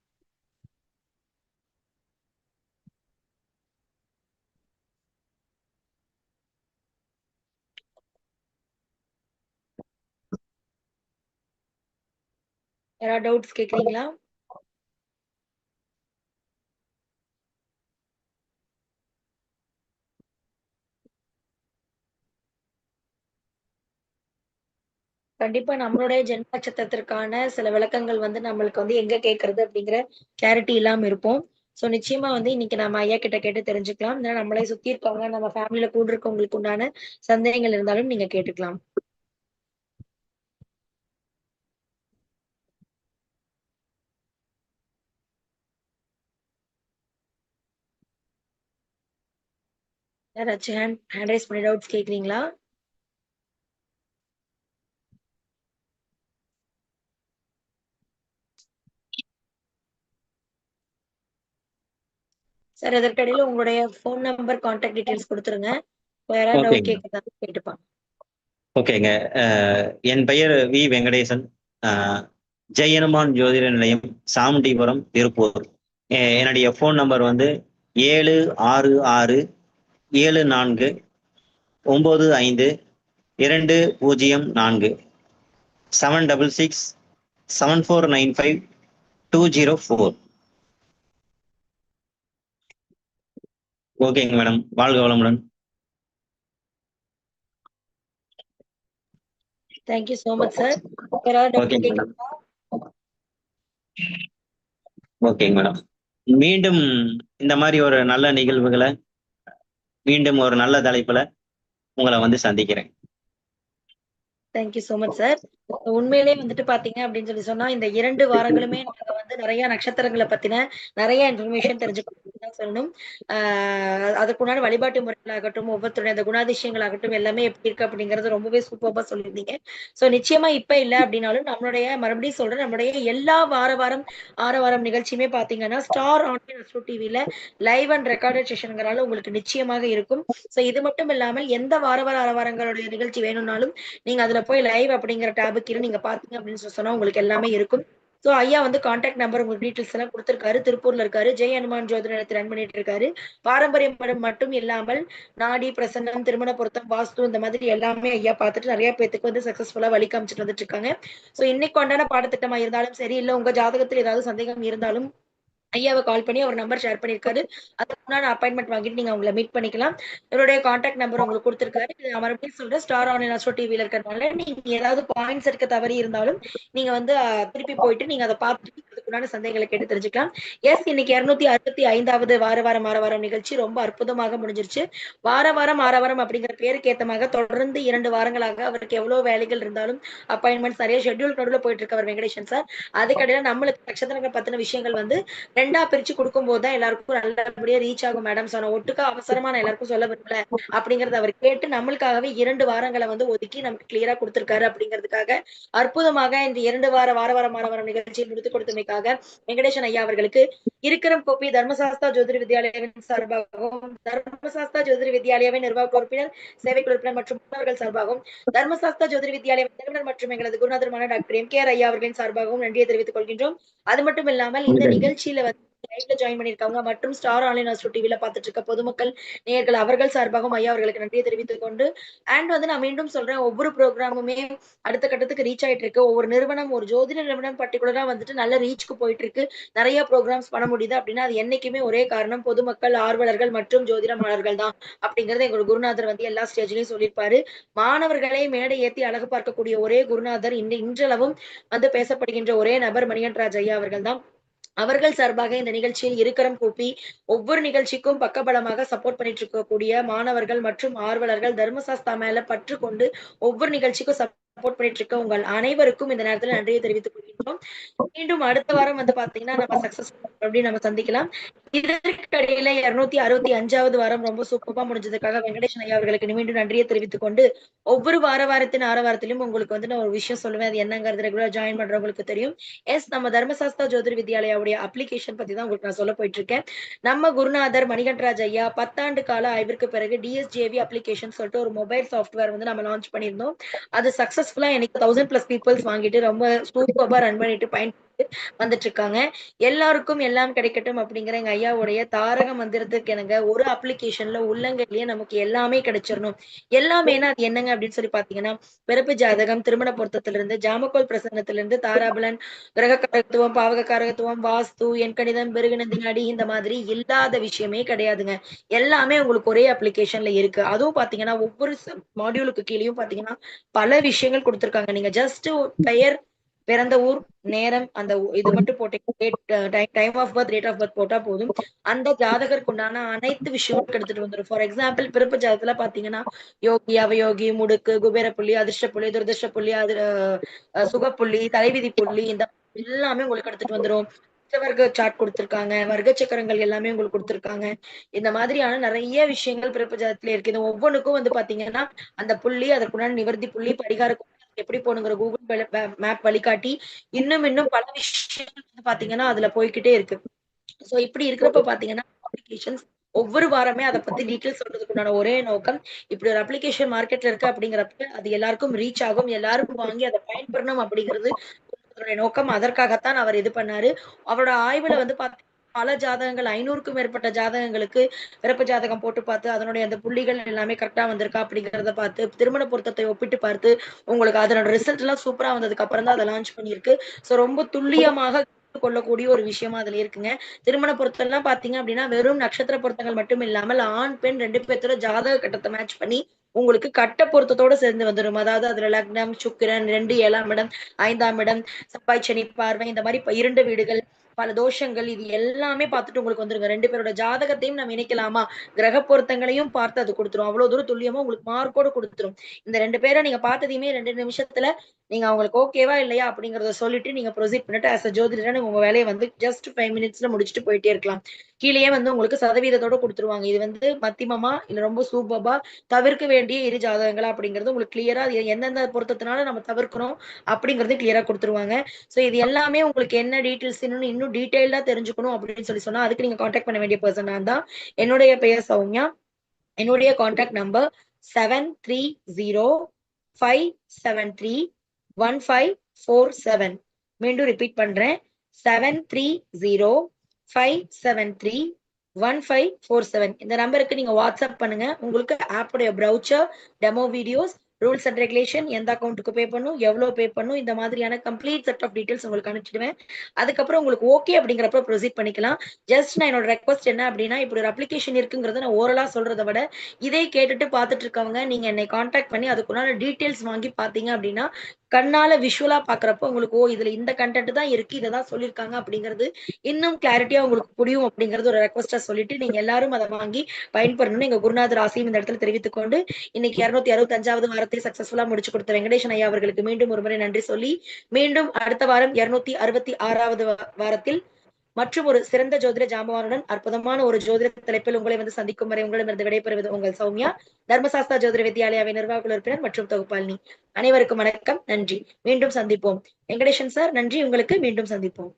யாராவது டவுட்ஸ் கேக்குறீங்களா? கண்டிப்பா நம்மளுடைய ஜென்ம நட்சத்திரத்திற்கான சில விளக்கங்கள் வந்து நம்மளுக்கு வந்து எங்க கேட்கறது அப்படிங்கிற கிளாரிட்டி இல்லாம இருப்போம். சோ நிச்சயமா வந்து இன்னைக்கு நம்ம ஐயா கிட்ட கேட்டு தெரிஞ்சுக்கலாம். நம்மளை சுத்தி இருக்கவங்க நம்ம ஃபேமிலியில கூட இருக்கவங்களுக்கு உண்டான சந்தேகங்கள் இருந்தாலும் நீங்க கேட்டுக்கலாம். யாராச்சும் ஹேண்ட் ரைஸ் பண்ணி டவுட்ஸ் கேக்குறீங்களா? சார் அதற்கடையில உங்களுடைய போன் நம்பர் கான்டாக்ட் டீடைல்ஸ் கொடுத்துருங்க. யாராவது டவுட் கேட்கறதா கேட்டுப்பாங்க. ஓகேங்க. என் பெயர் வி வெங்கடேசன். ஜெயனுமான் ஜோதிட நிலையம், சாமுண்டிபுரம், திருப்பூர். என்னுடைய போன் நம்பர் வந்து 76674952004 76674952004. ஓகேங்க மேடம், வாழ்க வளமுடன். Thank you so much sir. ஓகேங்க மேடம். ஓகேங்க மேடம். மீண்டும் இந்த மாதிரி ஒரு நல்ல நிகழ்வுகளை மீண்டும் ஒரு நல்ல தலைப்புல உங்களை வந்து சந்திக்கிறேன். Thank you so much sir. உண்மையிலே வந்துட்டு பாத்தீங்க அப்படின்னு சொல்லி சொன்னா இந்த 2 வாரங்களுமே நாங்க வந்து நிறைய நட்சத்திரங்களை பத்தின நிறைய இன்ஃபர்மேஷன் தெரிஞ்சுக்கணும் சொல்லணும். அதுக்குண்டான வழிபாட்டு முறைகளாகட்டும் ஒவ்வொருத்தருடைய அந்த குணாதிசயங்கள் ஆகட்டும் எல்லாமே எப்படி இருக்கு அப்படிங்கறது ரொம்பவே சூப்பரா சொல்லியிருந்தீங்க. சோ நிச்சயமா இப்ப இல்ல அப்படின்னாலும் நம்மளுடைய மறுபடியும் சொல்றேன் நம்மளுடைய எல்லா வாரம் நிகழ்ச்சியுமே பாத்தீங்கன்னா ஸ்டார் ஆன்லைன் அஸ்ட்ரோ டிவில லைவ் அண்ட் ரெக்கார்டட் செஷன்களால உங்களுக்கு நிச்சயமாக இருக்கும். சோ இது மட்டும் இல்லாமல் எந்த வாரங்களுடைய நிகழ்ச்சி வேணும்னாலும் நீங்க அதுல போய் லைவ் அப்படிங்கிற டேபு கீழே நீங்க பாத்தீங்க அப்படின்னு சொன்னா உங்களுக்கு எல்லாமே இருக்கும். சோ ஐயா வந்து கான்டாக்ட் நம்பர் உங்களுக்கு டீடைல்ஸ் எல்லாம் கொடுத்திருக்காரு. திருப்பூர்ல இருக்காரு. ஜெய் ஹனுமான் ஜோதிட நிலையத்தை ரன் பண்ணிட்டு இருக்காரு. பாரம்பரிய மடம் மட்டும் இல்லாமல் நாடி பிரசன்னம் திருமண பொருத்தம் வாஸ்து இந்த மாதிரி எல்லாமே ஐயா பார்த்துட்டு நிறைய பேத்துக்கு வந்து சக்சஸ்ஃபுல்லா வழி காமிச்சிட்டு வந்துட்டு இருக்காங்க. சோ இன்னைக்கு கொண்டான பாடத்திட்டமா இருந்தாலும் சரி இல்ல உங்க ஜாதகத்தில் ஏதாவது சந்தேகம் இருந்தாலும் ஐயாவை கால் பண்ணி அவர் நம்பர் ஷேர் பண்ணிருக்காரு. அதுக்கு முன்னாடி அப்பாயின்மெண்ட் வாங்கிட்டு நீங்க அவங்களை மீட் பண்ணிக்கலாம். இவருடைய கான்டாக்ட் நம்பர் உங்களுக்கு கொடுத்திருக்காரு. மறுபடியும் சொல்றேன் ஸ்டார் ஆன்லைன் அஸ்ட்ரோ டிவில இருக்கிறதுனால நீங்க ஏதாவது பாயிண்ட்ஸ் எடுக்க தவறி இருந்தாலும் நீங்க வந்து திருப்பி போயிட்டு நீங்க அதை பார்த்துட்டு அதுக்குண்டான சந்தேகங்களை கேட்டு தெரிஞ்சுக்கலாம். எஸ் இன்னைக்கு 265வது வாரம் நிகழ்ச்சி ரொம்ப அற்புதமாக முடிஞ்சிருச்சு. வாரம் அப்படிங்கிற பேருக்கு ஏத்தமாக தொடர்ந்து 2 வாரங்களாக அவருக்கு எவ்வளவு வேலைகள் இருந்தாலும் அப்பாயின்மெண்ட்ஸ் நிறைய ஷெட்யூல் நடுவில் போயிட்டு இருக்கு அவர் வெங்கடேசன் சார். அதுக்கடையில நம்மளுக்கு நட்சத்திரங்கள் பத்தின விஷயங்கள் வந்து 2ஆ பிரிச்சு கொடுக்கும் போதுதான் எல்லாருக்கும் நல்லபடியா ரீச் ஆகும் மேடம். சொன்ன ஒட்டுக்கா அவசரமா நான் எல்லாருக்கும் சொல்ல விரும்பல அப்படிங்கறத அவர் கேட்டு நம்மளுக்காகவே 2 வாரங்களை வந்து ஒதுக்கி நமக்கு கிளியரா கொடுத்திருக்காரு. அப்படிங்கிறதுக்காக அற்புதமாக இந்த 2 வாரம் நிகழ்ச்சியை முடித்து கொடுத்தமைக்காக வெங்கடேசன் ஐயா அவர்களுக்கு இருக்கிறம் கோப்பி தர்மசாஸ்தா ஜோதிட வித்யாலயாவின் சார்பாகவும் தர்மசாஸ்தா ஜோதிட வித்யாலயாவின் நிர்வாக உறுப்பினர் சேவை உறுப்பினர் மற்றும் மாணவர்கள் சார்பாகவும் தர்மசாஸ்தா ஜோதிட வித்யாலயம் நிறுவனர் மற்றும் எங்களது குருநாதருமான டாக்டர் எம் கே ஐயா அவர்களின் சார்பாகவும் நன்றியை தெரிவித்துக் கொள்கின்றோம். அது மட்டும் இல்லாமல் இந்த நிகழ்ச்சியில வந்து லைவ்ல ஜாயின் பண்ணிருக்காங்க மற்றும் ஸ்டார் ஆன்லைன் அஸ்ட்ரோ டிவில பார்த்துட்டு இருக்க பொதுமக்கள் நேயர்கள் அவர்கள் சார்பாகவும் ஐயா அவர்களுக்கு நன்றியை தெரிவித்துக் கொண்டு அண்ட் வந்து நான் மீண்டும் சொல்றேன், ஒவ்வொரு ப்ரோக்ராமுமே அடுத்த கட்டத்துக்கு ரீச் ஆயிட்டு இருக்கு. ஒவ்வொரு நிறுவனம், ஒரு ஜோதிட நிறுவனம் பர்டிகுலரா வந்துட்டு நல்ல ரீச்க்கு போயிட்டு இருக்கு. நிறைய ப்ரோக்ராம்ஸ் பண்ண முடியுது அப்படின்னா அது என்னைக்குமே ஒரே காரணம் பொதுமக்கள், ஆர்வலர்கள் மற்றும் ஜோதிட மாணவர்கள் தான் அப்படிங்கறத எங்களோட குருநாதர் வந்து எல்லா ஸ்டேஜ்லயும் சொல்லியிருப்பாரு. மாணவர்களை மேடை ஏத்தி அழகு பார்க்கக்கூடிய ஒரே குருநாதர் இன்றளவும் வந்து பேசப்படுகின்ற ஒரே நபர் மணிகண்டராஜ் ஐயா அவர்கள் தான். அவர்கள் சார்பாக இந்த நிகழ்ச்சியில் இருக்கரம் கூப்பி ஒவ்வொரு நிகழ்ச்சிக்கும் பக்கபலமாக சப்போர்ட் பண்ணிட்டு இருக்கக்கூடிய மாணவர்கள் மற்றும் ஆர்வலர்கள் தர்மசாஸ்தா மேல பற்று கொண்டு ஒவ்வொரு நிகழ்ச்சிக்கும் சப்போர்ட் பண்ணிட்டு இருக்க உங்கள் அனைவருக்கும் இந்த நேரத்தில் நன்றியை தெரிவித்துக் கொள்கின்றோம். மீண்டும் அடுத்த வாரம் வந்து பாத்தீங்கன்னா நம்ம சக்சஸ் அப்படின்னு நம்ம சந்திக்கலாம். இதற்கிடையில 265வது வாரம் ரொம்ப சூப்பரா முடிஞ்சதுக்காக வெங்கடேசன் ஐயா அவர்களுக்கு மீண்டும் நன்றியை தெரிவித்துக் கொண்டு ஒவ்வொரு வாரத்தின் வாரத்திலும் உங்களுக்கு வந்து நான் ஒரு விஷயம் சொல்லுவேன். அது என்னங்கிறது ரெகுலர் ஜாயின் பண்றவங்களுக்கு தெரியும். நம்ம தர்மசாஸ்தா ஜோதிட வித்யாலயாவுடைய அப்ளிகேஷன் பத்தி தான் உங்களுக்கு நான் சொல்ல போயிட்டு இருக்கேன். நம்ம குருநாதர் மணிகண்டராஜ் ஐயா 10 ஆண்டு கால ஆய்விற்கு பிறகு டிஎஸ்ஜேவி அப்ளிகேஷன் சொல்லிட்டு ஒரு மொபைல் சாஃப்ட்வேர் வந்து நம்ம லான்ச் பண்ணியிருந்தோம். அது சக்சஸ்ஃபுல்லா எனக்கு 1000+ பீப்புள்ஸ் வாங்கிட்டு ரொம்ப சூப்பரா ரன் பண்ணிட்டு பயன்படுத்தி வந்துட்டு இருக்காங்க. எல்லாருக்கும் எல்லாம் கிடைக்கட்டும் அப்படிங்கிற எங்க ஐயாவுடைய தாரக மந்திரத்துக்கு எனக்கு ஒரு அப்ளிகேஷன்ல உள்ளங்கையிலேயே நமக்கு எல்லாமே கிடைச்சிடணும். எல்லாமேனா அது என்னங்க அப்படின்னு சொல்லி பாத்தீங்கன்னா, பிறப்பு ஜாதகம், திருமண பொருத்தத்திலிருந்து, ஜாமக்கோல் பிரசன்னத்திலிருந்து, தாராபலன், கிரக காரகத்துவம், பாவக காரகத்துவம், வாஸ்து, எண்கணிதம், பிருகுநந்தி நாடி இந்த மாதிரி இல்லாத விஷயமே கிடையாதுங்க. எல்லாமே உங்களுக்கு ஒரே அப்ளிகேஷன்ல இருக்கு. அதுவும் பாத்தீங்கன்னா ஒவ்வொரு மாடியூலுக்கு கீழேயும் பாத்தீங்கன்னா பல விஷயங்கள் கொடுத்திருக்காங்க. நீங்க ஜஸ்ட் பெயர், பிறந்த ஊர், நேரம், அந்த இது மட்டும் போட்டீங்க, time of birth, date of birth போட்டா போதும். அந்த ஜாதகருக்கு உண்டான அனைத்து விஷயமும் எடுத்துட்டு வந்துடும். ஃபார் எக்ஸாம்பிள் பிறப்பு ஜாதகத்துல பாத்தீங்கன்னா யோகி, அவயோகி, முடுக்கு, குபேர புள்ளி, அதிர்ஷ்ட புள்ளி, துரதிர்ஷ்ட புள்ளி, அது சுகப்புள்ளி, தலைவிதி புள்ளி, இந்த எல்லாமே உங்களுக்கு எடுத்துட்டு வந்துரும். வர்க்க சார்ட் கொடுத்திருக்காங்க, வர்க்க சக்கரங்கள் எல்லாமே உங்களுக்கு கொடுத்திருக்காங்க. இந்த மாதிரியான நிறைய விஷயங்கள் பிறப்பு ஜாதகத்துல இருக்கு. இது ஒவ்வொன்றுக்கும் வந்து பாத்தீங்கன்னா அந்த புள்ளி, அதற்குண்டான நிவர்த்தி புள்ளி, பரிகார எப்படி போகணுங்கிற கூகுள் மேப் வழிகாட்டி இன்னும் பல விஷயங்கள் வந்து பாத்தீங்கன்னா அதுல போய்கிட்டே இருக்கு. சோ இப்படி இருக்கிறப்ப பாத்தீங்கன்னா அப்ளிகேஷன்ஸ் ஒவ்வொரு வாரமே அதை பத்தி டீட்டெயில் சொல்றதுக்கு உண்டான ஒரே நோக்கம், இப்படி ஒரு அப்ளிகேஷன் மார்க்கெட்ல இருக்கு அப்படிங்கிறப்ப அது எல்லாருக்கும் ரீச் ஆகும், எல்லாரும் வாங்கி அதை பயன்பெறணும் அப்படிங்கிறது நோக்கம். அதற்காகத்தான் அவர் இது பண்ணாரு. அவரோட ஆய்வுல வந்து பல ஜாதகங்கள் 500க்கும் மேற்பட்ட ஜாதகங்களுக்கு பிறப்பு ஜாதகம் போட்டு பார்த்து அதனுடைய அந்த புள்ளிகள் எல்லாமே கரெக்டா வந்திருக்கா அப்படிங்கறத பார்த்து திருமண பொருத்தத்தை ஒப்பிட்டு பார்த்து உங்களுக்கு அதனோட ரிசல்ட் எல்லாம் சூப்பரா வந்ததுக்கு அப்புறம் தான் அதை லான்ச் பண்ணிருக்கு. சோ ரொம்ப துல்லியமாக கொள்ளக்கூடிய ஒரு விஷயமா அதுல இருக்குங்க. திருமண பொருத்தம் எல்லாம் பாத்தீங்க அப்படின்னா வெறும் நட்சத்திர பொருத்தங்கள் மட்டும் இல்லாமல் ஆண் பெண் 2 பேர்த்தோட ஜாதக கட்டத்தை மேட்ச் பண்ணி உங்களுக்கு கட்ட பொருத்தத்தோட சேர்ந்து வந்துடும். அதாவது அதுல லக்னம், சுக்கிரன், 2 7ஆம் இடம், 5ஆம் இடம், செவ்வாய் சனி பார்வை, இந்த மாதிரி 2 வீடுகள், பல தோஷங்கள், இது எல்லாமே பார்த்துட்டு உங்களுக்கு வந்துருங்க. 2 பேரோட ஜாதகத்தையும் நம்ம இணைக்கலாமா, கிரக பொருத்தங்களையும் பார்த்து அது கொடுத்துரும். அவ்வளவு தூரம் துல்லியமா உங்களுக்கு மார்க்கோட கொடுத்துரும். இந்த 2 பேரை நீங்க பார்த்ததையுமே 2 நிமிஷத்துல நீங்க அவங்களுக்கு ஓகேவா இல்லையா அப்படிங்கறத சொல்லிட்டு நீங்க ப்ரொசீட் பண்ணிட்டு ஆஸ் அ ஜோதிடர் உங்க வேலையை வந்து ஜஸ்ட் 5 மினிட்ஸ்ல முடிச்சுட்டு போயிட்டே இருக்கலாம். கீழேயே வந்து உங்களுக்கு சதவீதத்தோட கொடுத்துருவாங்க. இது வந்து மத்தியமமா இல்ல ரொம்ப சூப்பர்பா, தவிர்க்க வேண்டிய இரு ஜாதகங்களா அப்படிங்கிறது உங்களுக்கு கிளியரா எந்தெந்த பொருத்தத்தினால நம்ம தவிர்க்கணும் அப்படிங்கறது கிளியரா கொடுத்துருவாங்க. சோ இது எல்லாமே உங்களுக்கு என்ன டீடைல்ஸ் இன்னும் டீடைல்டா தெரிஞ்சுக்கணும் அப்படின்னு சொன்னா அதுக்கு நீங்க கான்டாக்ட் பண்ண வேண்டிய பர்சன் நான் தான். என்னுடைய பெயர் சௌமியா. என்னுடைய கான்டாக்ட் நம்பர் 7305731547. மீண்டும் ரிப்பீட் பண்றேன், 7305731547. இந்த நம்பருக்கு நீங்க வாட்ஸ்அப் பண்ணுங்க. உங்களுக்கு ஆப்போடைய brochure, demo videos, rules and regulation, எந்த அக்கௌண்ட்டுக்கு பே பண்ணும், எவ்வளவு பே பண்ணும், இந்த மாதிரியான கம்ப்ளீட் செட் ஆஃப் டீடைல்ஸ் உங்களுக்கு அனுப்பிச்சிடுவேன். அதுக்கப்புறம் உங்களுக்கு ஓகே அப்படிங்கிறப்ப ப்ரொசீட் பண்ணிக்கலாம். ஜஸ்ட் நான் என்னோட ரெக்வஸ்ட் என்ன அப்படின்னா, இப்படி ஒரு அப்ளிகேஷன் இருக்குங்கிறத நான் ஓரலா சொல்றதை விட இதை கேட்டுட்டு பார்த்துட்டு இருக்கவங்க நீங்க என்னை கான்டாக்ட் பண்ணி அதுக்குள்ளான டீடைல்ஸ் வாங்கி பாத்தீங்க அப்படின்னா கண்ணால விஷுவலா பாக்குறப்ப உங்களுக்கு இதுல இந்த கண்டென்ட் தான் இருக்கு, இதைதான் சொல்லியிருக்காங்க அப்படிங்கிறது இன்னும் கிளாரிட்டியா உங்களுக்கு புரியும் அப்படிங்கறது ஒரு ரெக்வஸ்டா சொல்லிட்டு நீங்க எல்லாரும் அதை வாங்கி பயன்பெறணும்னு எங்க குருநாதர் ஆசையும் இந்த இடத்துல தெரிவித்துக் கொண்டு இன்னைக்கு 265வது வாரத்தை சக்சஸ்ஃபுல்லா முடிச்சு கொடுத்த வெங்கடேசன் ஐயா அவர்களுக்கு மீண்டும் ஒரு முறை நன்றி சொல்லி மீண்டும் அடுத்த வாரம் 266வது வாரத்தில் மற்றும் ஒரு சிறந்த ஜோதிட ஜாம்பவானுடன் அற்புதமான ஒரு ஜோதிட தலைப்பில் உங்களை வந்து சந்திக்கும் வரை உங்களிடமிருந்து விடைபெறுவது உங்கள் சௌமியா, தர்மசாஸ்தா ஜோதிட வித்யாலயாவின் நிர்வாக உறுப்பினர் மற்றும் தொகுப்பாளினி. அனைவருக்கும் வணக்கம், நன்றி. மீண்டும் சந்திப்போம். வெங்கடேசன் சார் நன்றி, உங்களுக்கு மீண்டும் சந்திப்போம்.